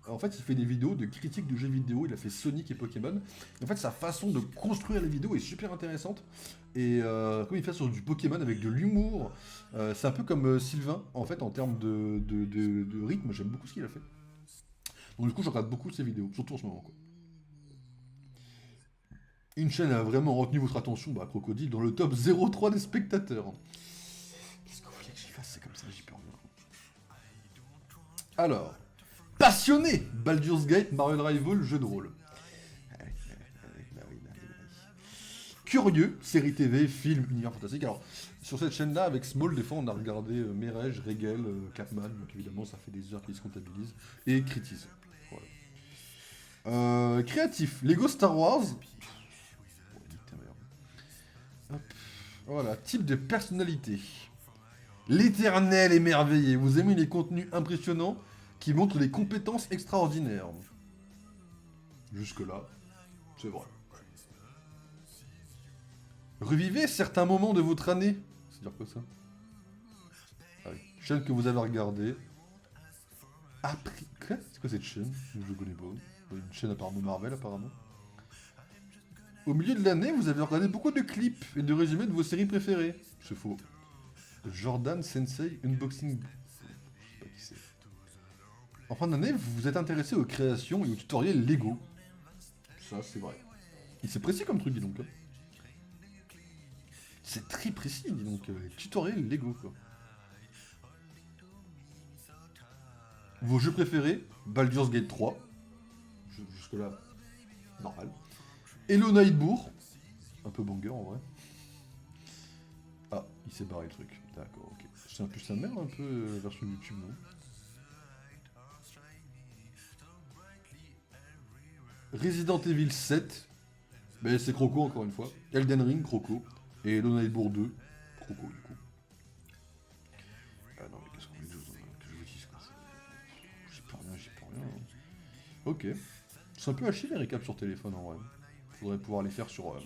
En fait, il fait des vidéos de critiques de jeux vidéo, il a fait Sonic et Pokémon. En fait, sa façon de construire les vidéos est super intéressante. Et comme il fait sur du Pokémon avec de l'humour, c'est un peu comme Sylvain, en fait, en termes de rythme, j'aime beaucoup ce qu'il a fait. Donc du coup, je regarde beaucoup ses vidéos, surtout en ce moment, quoi. Une chaîne a vraiment retenu votre attention, Crocodile, dans le top 0,3 des spectateurs. Qu'est-ce que vous voulez que j'y fasse? C'est comme ça, j'y peux rien. Alors, passionné Baldur's Gate, Marvel Rival, jeu de rôle. Curieux, série TV, film, univers fantastique. Alors, sur cette chaîne-là, avec Small, des fois, on a regardé Merej, Regel, Capman, donc évidemment, ça fait des heures qu'ils se comptabilisent, et Critis. Voilà. Créatif, Lego Star Wars. Hop. Voilà, type de personnalité. L'éternel émerveillé. Vous aimez les contenus impressionnants qui montrent des compétences extraordinaires. Jusque-là, c'est vrai. Revivez certains moments de votre année. C'est-à-dire quoi ça? Ah oui. Chaîne que vous avez regardée. Après... Quoi? C'est quoi cette chaîne? Je connais pas. Une chaîne apparemment Marvel, apparemment. Au milieu de l'année, vous avez regardé beaucoup de clips et de résumés de vos séries préférées. C'est faux. Jordan Sensei Unboxing... Je sais pas qui c'est. En fin d'année, vous vous êtes intéressé aux créations et aux tutoriels Lego. Ça, c'est vrai. Et c'est précis comme truc, dis donc. Hein. C'est très précis, dis donc. Tutoriel Lego, quoi. Vos jeux préférés, Baldur's Gate 3. Jusque-là, normal. Hello Nightbourg. Un peu banger en vrai. Ah, il s'est barré le truc. D'accord, ok. C'est un peu sa mère, un peu version YouTube, non? Resident Evil 7. Mais c'est Croco encore une fois. Elden Ring, Croco. Et Hello Nightbourg 2. Croco du coup. Ah non, mais qu'est-ce qu'on veut que je vous dise quoi. J'y peux rien, j'y peux rien. Hein. Ok. C'est un peu à chier les récaps sur téléphone en vrai. Faudrait pouvoir les faire sur.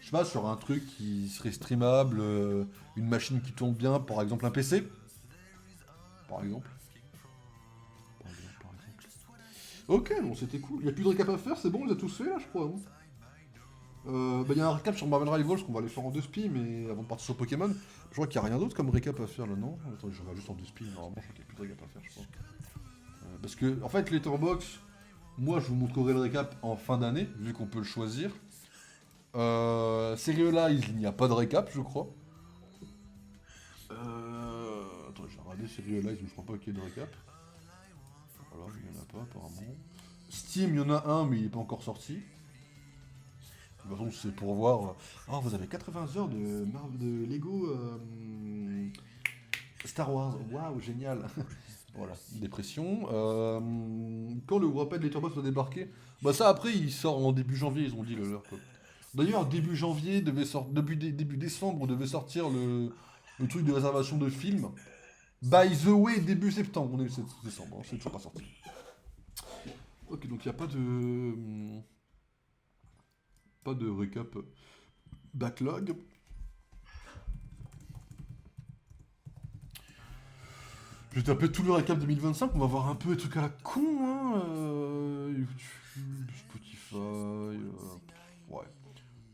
Je sais pas, sur un truc qui serait streamable, une machine qui tourne bien, par exemple un PC. Par exemple. Par exemple. Ok, bon c'était cool. Il n'y a plus de récap à faire, c'est bon, on les a tous fait là, je crois. Hein. Bah, y a un récap sur Marvel Rivals qu'on va aller faire en 2 spi, mais avant de partir sur Pokémon, je crois qu'il n'y a rien d'autre comme récap à faire là, non? Attends, je vais juste en 2 spi, normalement, je crois qu'il n'y a plus de récap à faire, je crois. Parce que, en fait, Letterboxd, moi je vous montrerai le récap en fin d'année, vu qu'on peut le choisir. Serialize, il n'y a pas de récap, je crois. Attends, j'ai regardé Serialize, mais je crois pas qu'il y ait de récap. Voilà, il n'y en a pas apparemment. Steam, il y en a un, mais il n'est pas encore sorti. De toute façon, c'est pour voir. Oh, vous avez 80 heures de Lego Star Wars. Waouh, génial. Voilà, dépression. Quand le rappel de Letterboxd va débarquer, bah ça après, il sort en début janvier, ils ont dit le leur quoi. D'ailleurs, début janvier, début décembre, devait sortir le truc de réservation de films. By the way, début septembre, on est le 7 décembre, hein, c'est toujours pas sorti. Ok, donc il n'y a pas de récap backlog. Je vais taper tout le récap 2025, on va voir un peu les trucs à la con, hein. YouTube, Spotify. Ouais.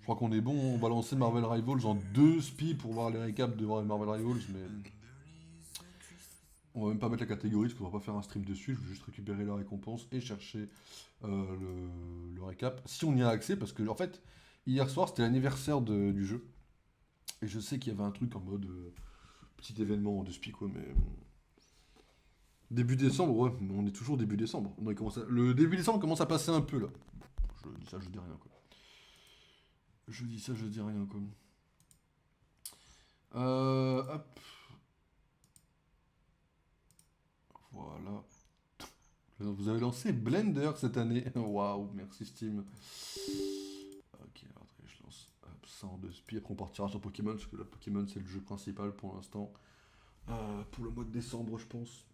Je crois qu'on est bon, on va lancer Marvel Rivals en 2 spi pour voir les récaps de Marvel Rivals, mais on va même pas mettre la catégorie parce qu'on va pas faire un stream dessus, je vais juste récupérer la récompense et chercher le récap. Si on y a accès, parce que en fait, hier soir c'était l'anniversaire du jeu, et je sais qu'il y avait un truc en mode petit événement en 2 spi quoi, mais début décembre, ouais, on est toujours début décembre. Le début décembre commence à passer un peu là. Je dis ça, je dis rien quoi. Je dis ça, je dis rien quoi. Hop. Voilà. Vous avez lancé Blender cette année. Waouh, merci Steam. Ok, alors attendez, je lance hop, ça en 2 spi. Après on partira sur Pokémon, parce que la Pokémon c'est le jeu principal pour l'instant. Pour le mois de décembre, je pense.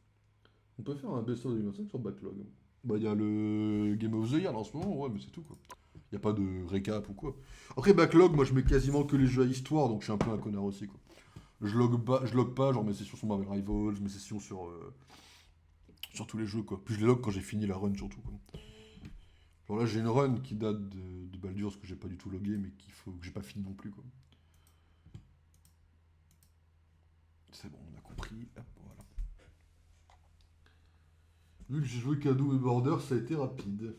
On peut faire un best-of 2025 sur Backlog. Bah, il y a le Game of the Year là, en ce moment, ouais, mais c'est tout quoi. Il n'y a pas de récap ou quoi. Après, Backlog, moi je mets quasiment que les jeux à histoire, donc je suis un peu un connard aussi quoi. Je log pas, genre mes sessions sur Marvel Rivals, mes sessions sur tous les jeux quoi. Puis je les log quand j'ai fini la run surtout quoi. Genre là j'ai une run qui date de Baldur's que j'ai pas du tout logué mais que j'ai pas fini non plus quoi. C'est bon, on a compris. Hop, voilà. Vu que j'ai joué qu'à Doom et Border, ça a été rapide.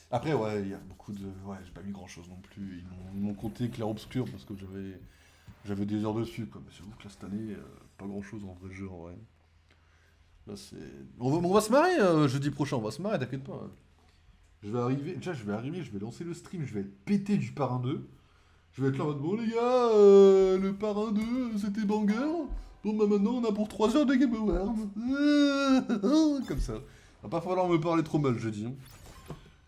Après ouais, il y a beaucoup de. Ouais, j'ai pas mis grand chose non plus. Ils m'ont compté Clair Obscur parce que j'avais des heures dessus quoi. Mais c'est vous que là cette année, pas grand chose en vrai jeu en vrai. Là c'est. On va se marrer jeudi prochain, on va se marrer, t'inquiète pas. Je vais arriver, déjà je vais lancer le stream, je vais être pété du parrain 2. Je vais être là en mode bon les gars, le parrain 2 c'était banger. Bon bah maintenant on a pour 3 heures de Game Awards. Comme ça. Va pas falloir me parler trop mal jeudi. Hein.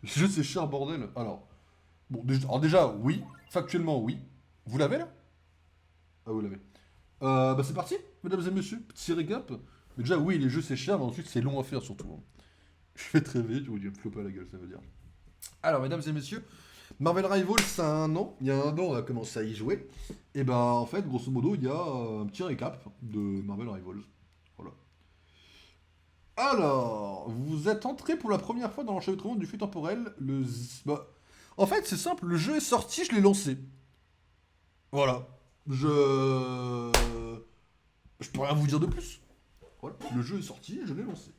Le jeu c'est cher bordel. Alors déjà oui, factuellement oui. Vous l'avez là? Ah vous l'avez. Bah c'est parti, mesdames et messieurs, petit récap. Mais déjà oui les jeux c'est cher, mais ensuite c'est long à faire surtout. Hein. Je vais te réveiller, tu vas dire flop à la gueule ça veut dire. Alors mesdames et messieurs, Marvel Rivals, c'est un an. Il y a un an, on a commencé à y jouer. Et ben, en fait, grosso modo, il y a un petit récap de Marvel Rivals. Voilà. Alors, vous êtes entré pour la première fois dans l'enchevêtrement du flux temporel. Bah, en fait, c'est simple. Le jeu est sorti, je l'ai lancé. Voilà. Je peux rien vous dire de plus. Voilà. Le jeu est sorti, je l'ai lancé.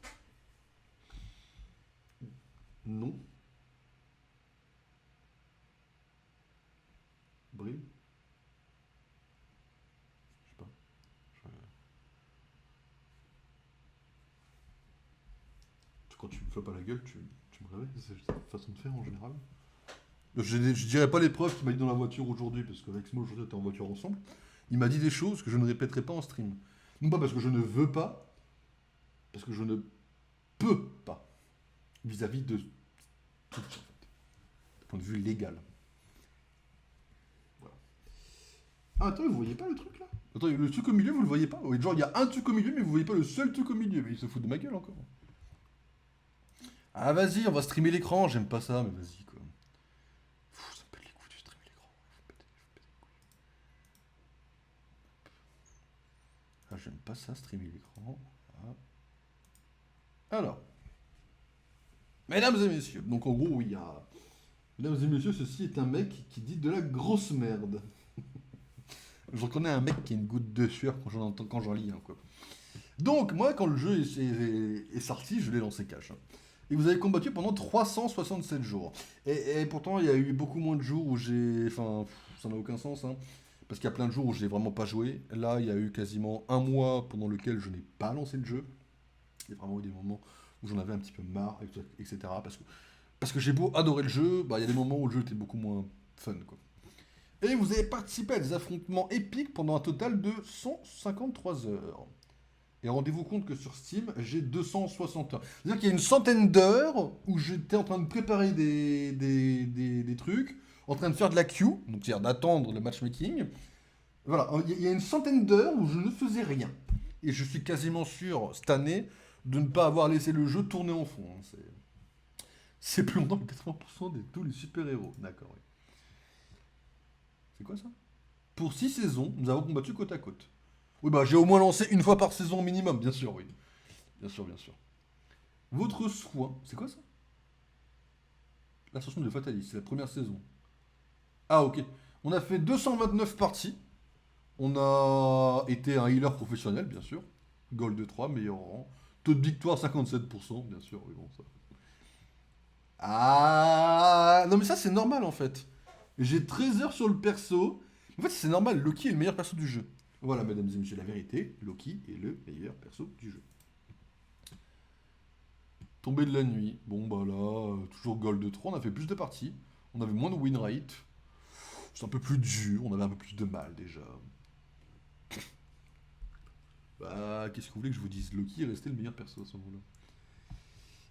Non. Brille. Je sais pas. Je- Quand tu me fais pas la gueule, tu me réveilles. C'est ta façon de faire en général. Je dirais pas l'épreuve qu'il m'a dit dans la voiture aujourd'hui, parce qu'avec moi aujourd'hui on était en voiture ensemble. Il m'a dit des choses que je ne répéterai pas en stream. Non pas parce que je ne veux pas, parce que je ne peux pas. Vis-à-vis de tout, en fait. Du point de vue légal. Voilà. Ah, attends, vous voyez pas le truc là? Attends, le truc au milieu, vous le voyez pas? Oui, genre, il y a un truc au milieu, mais vous voyez pas le seul truc au milieu. Mais il se fout de ma gueule encore. Ah, vas-y, on va streamer l'écran. J'aime pas ça, mais vas-y, quoi. Ça me pète les couilles de streamer l'écran. Ah, j'aime pas ça, streamer l'écran. Ah. Alors, mesdames et messieurs, donc en gros, oui, il y a. Mesdames et messieurs, ceci est un mec qui dit de la grosse merde. Je reconnais un mec qui a une goutte de sueur quand j'en entends, quand j'en lis, hein, quoi. Donc, moi, quand le jeu est sorti, je l'ai lancé cash, hein. Et vous avez combattu pendant 367 jours. Et pourtant, il y a eu beaucoup moins de jours où j'ai. Enfin, ça n'a aucun sens, hein. Parce qu'il y a plein de jours où j'ai vraiment pas joué. Là, il y a eu quasiment un mois pendant lequel je n'ai pas lancé le jeu. Il y a vraiment eu des moments où j'en avais un petit peu marre, etc. Parce que j'ai beau adorer le jeu, bah, il y a des moments où le jeu était beaucoup moins fun, quoi. Et vous avez participé à des affrontements épiques pendant un total de 153 heures. Et rendez-vous compte que sur Steam, j'ai 260 heures. C'est-à-dire qu'il y a une centaine d'heures où j'étais en train de préparer des trucs, en train de faire de la queue, donc c'est-à-dire d'attendre le matchmaking. Voilà, il y a une centaine d'heures où je ne faisais rien. Et je suis quasiment sûr, cette année, de ne pas avoir laissé le jeu tourner en fond, hein. C'est plus longtemps que 80% de tous les super-héros. D'accord, oui. C'est quoi ça? Pour 6 saisons, nous avons combattu côte à côte. Oui, bah j'ai au moins lancé une fois par saison minimum, bien sûr, oui. Bien sûr, bien sûr. Votre soin, c'est quoi ça? L'ascension de Fatalis, c'est la première saison. Ah, ok. On a fait 229 parties. On a été un healer professionnel, bien sûr. Gold 3, meilleur rang. Taux de victoire 57%, bien sûr, oui, bon, ça. Ah, non, mais ça, c'est normal en fait. J'ai 13 heures sur le perso. En fait, c'est normal, Loki est le meilleur perso du jeu. Voilà, mesdames et messieurs, la vérité, Loki est le meilleur perso du jeu. Tombée de la nuit. Bon, bah là, toujours Gold 3, on a fait plus de parties. On avait moins de win rate. C'est un peu plus dur, on avait un peu plus de mal déjà. Bah, qu'est-ce que vous voulez que je vous dise? Loki est resté le meilleur perso à ce moment-là.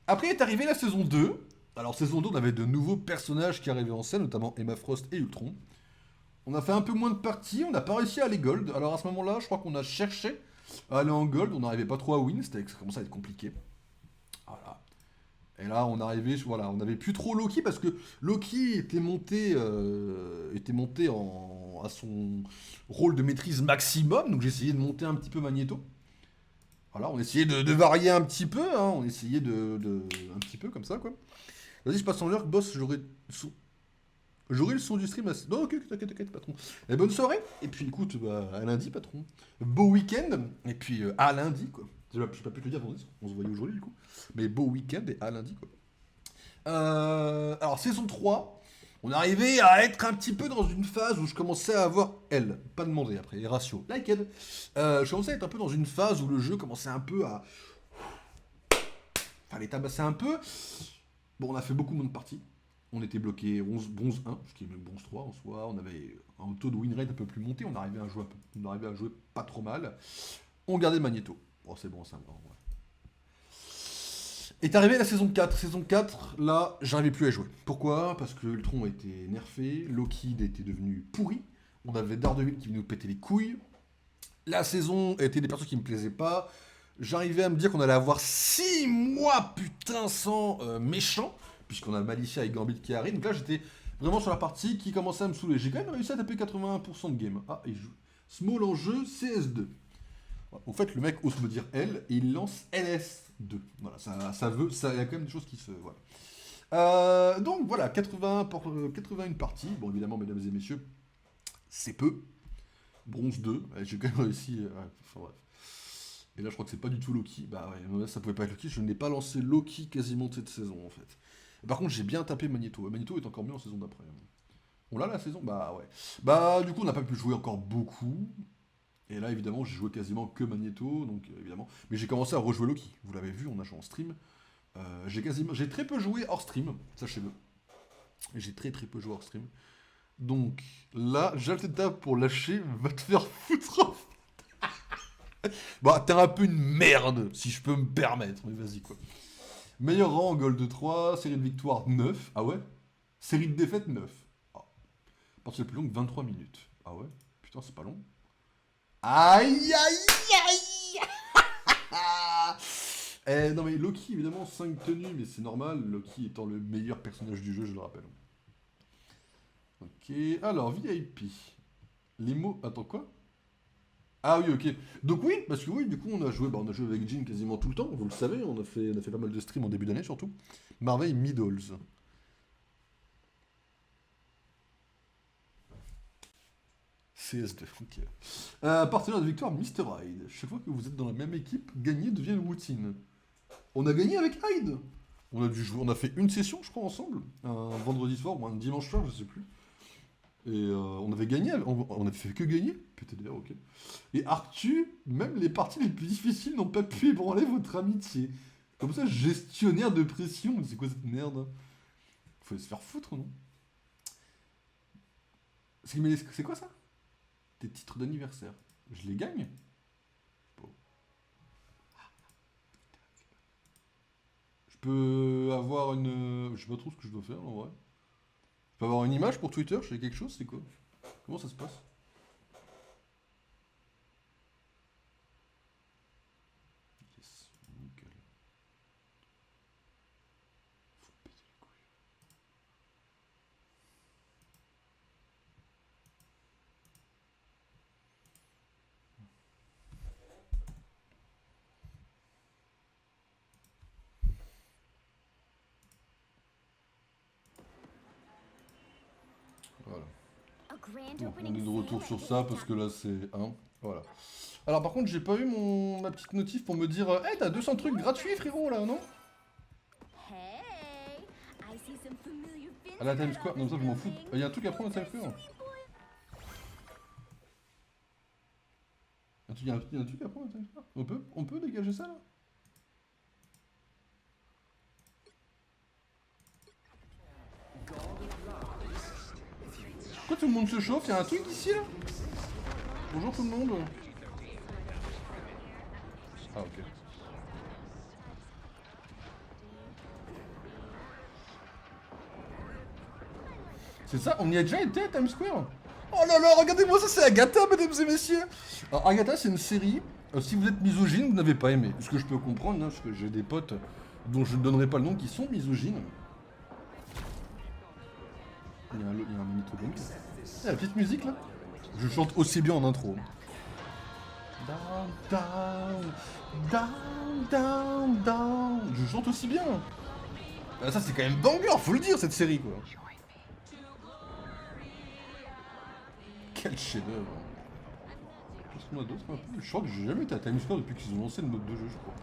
Après est arrivée la saison 2. Alors, saison 2, on avait de nouveaux personnages qui arrivaient en scène, notamment Emma Frost et Ultron. On a fait un peu moins de parties, on n'a pas réussi à aller gold. Alors à ce moment-là, je crois qu'on a cherché à aller en gold, on n'arrivait pas trop à win, ça commençait à être compliqué. Voilà. Et là, on arrivait, voilà, on n'avait plus trop Loki parce que Loki était monté à son rôle de maîtrise maximum, donc j'essayais de monter un petit peu Magneto. Voilà, on essayait de varier un petit peu, hein, on essayait un petit peu comme ça, quoi. Vas-y, je passe en l'heure, boss, j'aurai le son du stream. Non, ok, t'inquiète, patron. Et bonne soirée. Et puis écoute, bah, à lundi, patron. Beau week-end. Et puis à lundi, quoi. J'ai pas pu te le dire vendredi, on se voyait aujourd'hui, du coup. Mais beau week-end et à lundi, quoi. Alors, saison 3, on arrivait à être un petit peu dans une phase où je commençais à avoir elle, pas demandé après, les ratios. Like elle. Je commençais à être un peu dans une phase où le jeu commençait un peu à. Fallait tabasser un peu. Bon, on a fait beaucoup moins de parties. On était bloqué 11, bronze 1, ce qui est même bronze 3 en soi. On avait un taux de win rate un peu plus monté. On arrivait à jouer pas trop mal. On gardait Magneto. Oh, c'est bon, ça va. Ouais. Est arrivé la saison 4. Saison 4, là, j'arrivais plus à jouer. Pourquoi? Parce que Ultron a été nerfé. Loki était devenu pourri. On avait Daredevil qui venait nous péter les couilles. La saison était des persos qui me plaisaient pas. J'arrivais à me dire qu'on allait avoir 6 mois, putain, sans méchant, puisqu'on a Malicia et Gambit qui arrivent. Donc là, j'étais vraiment sur la partie qui commençait à me saouler. J'ai quand même réussi à taper 81% de game. Ah, il joue. Small en jeu, CS2. Au fait, le mec ose me dire L et il lance LS2. Voilà, ça veut, il y a quand même des choses qui se. Voilà. Donc voilà, 81 parties. Bon, évidemment, mesdames et messieurs, c'est peu. Bronze 2, j'ai quand même réussi. Enfin bref. Et là, je crois que c'est pas du tout Loki. Bah ouais, ça pouvait pas être Loki. Je n'ai pas lancé Loki quasiment cette saison, en fait. Par contre, j'ai bien tapé Magneto. Magneto est encore mieux en saison d'après. On l'a la saison? Bah ouais. Bah, du coup, on n'a pas pu jouer encore beaucoup. Et là, évidemment, j'ai joué quasiment que Magneto, donc évidemment. Mais j'ai commencé à rejouer Loki. Vous l'avez vu, on a joué en stream. J'ai très peu joué hors stream, sachez-le. J'ai très peu joué hors stream. Donc là, Jalteta pour lâcher va te faire foutre. Bah, t'es un peu une merde, si je peux me permettre, mais vas-y quoi. Meilleur rang, Gold 3, série de victoires 9. Ah ouais? Série de défaites 9. Ah. Partie la plus longue, 23 minutes. Ah ouais? Putain, c'est pas long. Aïe aïe aïe. Non mais Loki, évidemment, 5 tenues, mais c'est normal, Loki étant le meilleur personnage du jeu, je le rappelle. Ok, alors VIP. Les mots... Attends, quoi? Ah oui, ok. Donc oui, parce que oui, du coup, on a joué avec Jin quasiment tout le temps, vous le savez, on a fait pas mal de streams en début d'année surtout. Marvel Middles. CS2, ok. Partenaire de victoire, Mr. Hyde. Chaque fois que vous êtes dans la même équipe, gagner devient une routine. On a gagné avec Hyde. On a dû jouer, on a fait une session, je crois, ensemble. Un vendredi soir ou un dimanche soir, je sais plus. Et on avait gagné, on a fait que gagner. PTDR, ok. Et Arthur, même les parties les plus difficiles n'ont pas pu ébranler votre amitié. Comme ça, gestionnaire de pression. C'est quoi cette merde? Faut se faire foutre, non? C'est quoi ça? Tes titres d'anniversaire. Je les gagne? Bon. Je peux avoir une... Je sais pas trop ce que je dois faire, en vrai. Je peux avoir une image pour Twitter? Je fais quelque chose? C'est quoi? Comment ça se passe? Yes, nickel. Faut péter les couilles. Voilà. Bon, on est de retour sur ça parce que là c'est 1. Voilà. Alors par contre j'ai pas eu ma petite notif pour me dire hey, t'as 200 trucs gratuits frérot là, non? À la Times Square? Non ça je m'en fous. Il y a un truc à prendre à Times Square? Il y a un truc à prendre à Times Square? On peut dégager ça là? Pourquoi tout le monde se chauffe? Il y a un truc ici là? Bonjour tout le monde. Ah ok. C'est ça? On y a déjà été à Times Square? Oh là là, regardez-moi ça, c'est Agatha, mesdames et messieurs! Alors, Agatha, c'est une série. Si vous êtes misogyne, vous n'avez pas aimé. Ce que je peux comprendre, hein, parce que j'ai des potes dont je ne donnerai pas le nom qui sont misogynes. Il y a un mini truc. La petite musique là. Je chante aussi bien en intro. Down, down, down, down, down. Je chante aussi bien. Ah, ça, c'est quand même banger, faut le dire, cette série quoi. Quel chef-d'œuvre. Qu'est-ce qu'on a d'autre un peu? Je crois que j'ai jamais été à Times Square depuis qu'ils ont lancé le mode de jeu, je crois.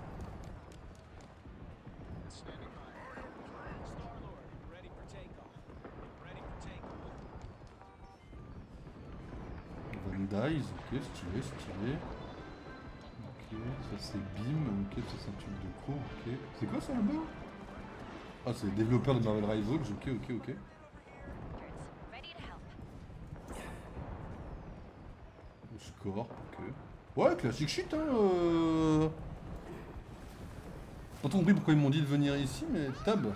Van Dyes, ok, stylé, stylé. Ok, ça c'est Beam, ok, ça c'est un truc de pro, ok. C'est quoi ça là-bas? Ah, c'est le développeur de Marvel Rivals, ok, ok, ok. Le score, ok. Ouais, classique shit, hein. J'ai pas compris pourquoi ils m'ont dit de venir ici, mais tab.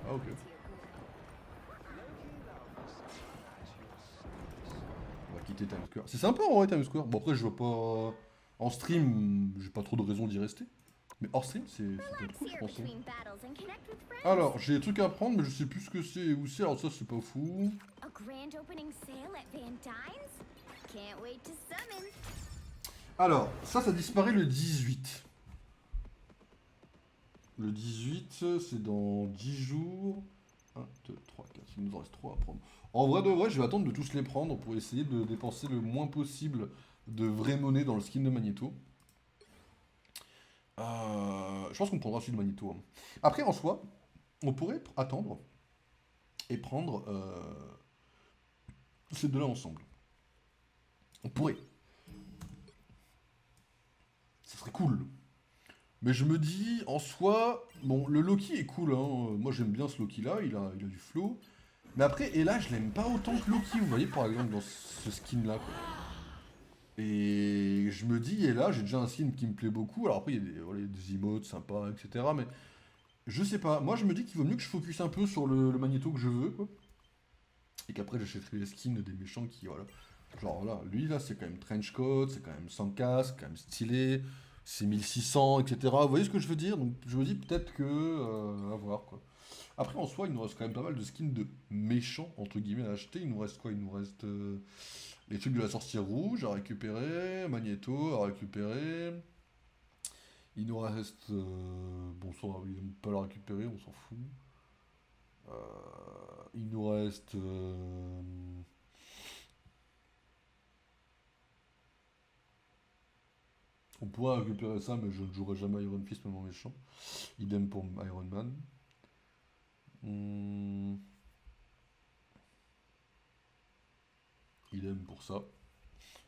Ah, ok. On va quitter Times Square. C'est sympa en vrai, Times Square. Bon, après, je vois pas. En stream, j'ai pas trop de raison d'y rester. Mais hors stream, c'est peut-être cool, je pense. Alors, j'ai des trucs à prendre, mais je sais plus ce que c'est et où c'est, alors ça, c'est pas fou. Alors, ça disparaît le 18. Le 18, c'est dans 10 jours. 1, 2, 3, 4, il nous en reste 3 à prendre. En vrai de vrai, je vais attendre de tous les prendre pour essayer de dépenser le moins possible de vraie monnaie dans le skin de Magneto. Je pense qu'on prendra celui de Magneto. Hein. Après, en soi, on pourrait attendre et prendre ces deux-là ensemble. On pourrait. Ça serait cool. Mais je me dis, en soi, bon, le Loki est cool, hein. Moi j'aime bien ce Loki-là, il a du flow. Mais après, et là, je l'aime pas autant que Loki, vous voyez, par exemple, dans ce skin-là, quoi. Et je me dis, et là, j'ai déjà un skin qui me plaît beaucoup. Alors après, voilà, il y a des emotes sympas, etc. Mais je sais pas. Moi, je me dis qu'il vaut mieux que je focus un peu sur le magnéto que je veux, quoi. Et qu'après, j'achèterai les skins des méchants qui, voilà. Genre là, lui, là, c'est quand même trenchcoat, c'est quand même sans casque, quand même stylé. C'est 1600, etc. Vous voyez ce que je veux dire? Donc, je me dis peut-être que. À voir, quoi. Après, en soi, il nous reste quand même pas mal de skins de méchants, entre guillemets, à acheter. Il nous reste quoi? Il nous reste les trucs de la sorcière rouge à récupérer, Magneto à récupérer. Il nous reste. Bon, ça, on va pas le récupérer, on s'en fout. Il nous reste. On pourrait récupérer ça, mais je ne jouerai jamais Iron Fist, même en méchant. Idem pour Iron Man. Hmm, idem pour ça.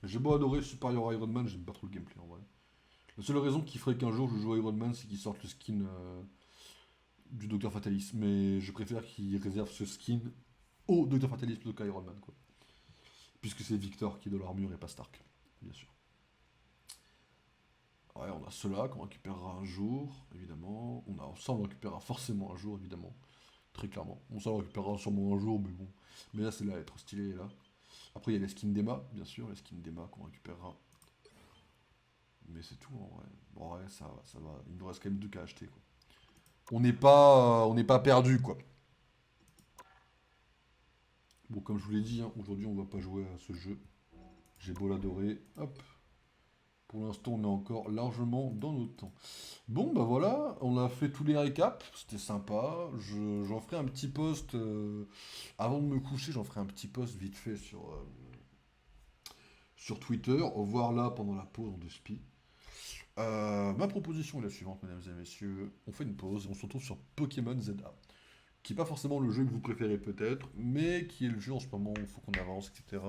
J'ai beau adorer Superior Iron Man, j'aime pas trop le gameplay en vrai. La seule raison qui ferait qu'un jour je joue à Iron Man, c'est qu'il sorte le skin du Docteur Fatalis. Mais je préfère qu'il réserve ce skin au Docteur Fatalis plutôt qu'à Iron Man, quoi. Puisque c'est Victor qui est de l'armure et pas Stark, bien sûr. Ouais, on a cela qu'on récupérera un jour, évidemment. Ça, on le récupérera forcément un jour, évidemment. Très clairement. Bon, ça, on le récupérera sûrement un jour, mais bon. Mais là, c'est là, être stylé, là. Après, il y a les skins d'Emma, bien sûr, les skins d'Emma qu'on récupérera. Mais c'est tout, en vrai. Bon, ouais, ça va. Il nous reste quand même deux qu'à acheter, quoi. On n'est pas perdu, quoi. Bon, comme je vous l'ai dit, hein, aujourd'hui, on va pas jouer à ce jeu. J'ai beau l'adorer. Hop. Pour l'instant, on est encore largement dans notre temps. Bon, bah voilà, on a fait tous les récaps, c'était sympa. J'en ferai un petit post avant de me coucher, j'en ferai un petit post vite fait sur Twitter, au revoir là pendant la pause de spi. Ma proposition est la suivante, mesdames et messieurs. On fait une pause et on se retrouve sur Pokémon ZA, qui n'est pas forcément le jeu que vous préférez peut-être, mais qui est le jeu en ce moment où il faut qu'on avance, etc.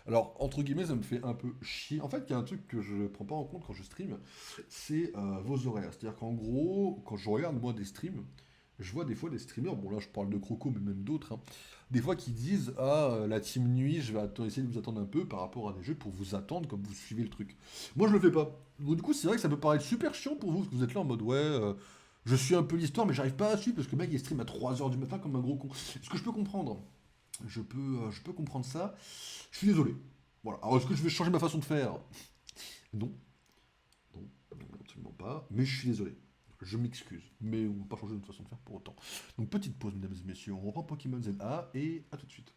Alors, entre guillemets, ça me fait un peu chier. En fait, il y a un truc que je prends pas en compte quand je stream, c'est vos horaires. C'est-à-dire qu'en gros, quand je regarde moi des streams, je vois des fois des streamers, bon là je parle de Croco, mais même d'autres, hein, des fois qui disent ah la team nuit, je vais essayer de vous attendre un peu par rapport à des jeux pour vous attendre comme vous suivez le truc. Moi je le fais pas. Donc, du coup c'est vrai que ça peut paraître super chiant pour vous, parce que vous êtes là en mode ouais, je suis un peu l'histoire, mais j'arrive pas à suivre parce que le mec il stream à 3 heures du matin comme un gros con. Ce que je peux comprendre, je peux comprendre ça. Je suis désolé. Voilà. Alors est-ce que je vais changer ma façon de faire? Non, non, non, absolument pas. Mais je suis désolé. Je m'excuse. Mais on ne va pas changer notre façon de faire pour autant. Donc petite pause, mesdames et messieurs. On reprend Pokémon ZA et à tout de suite.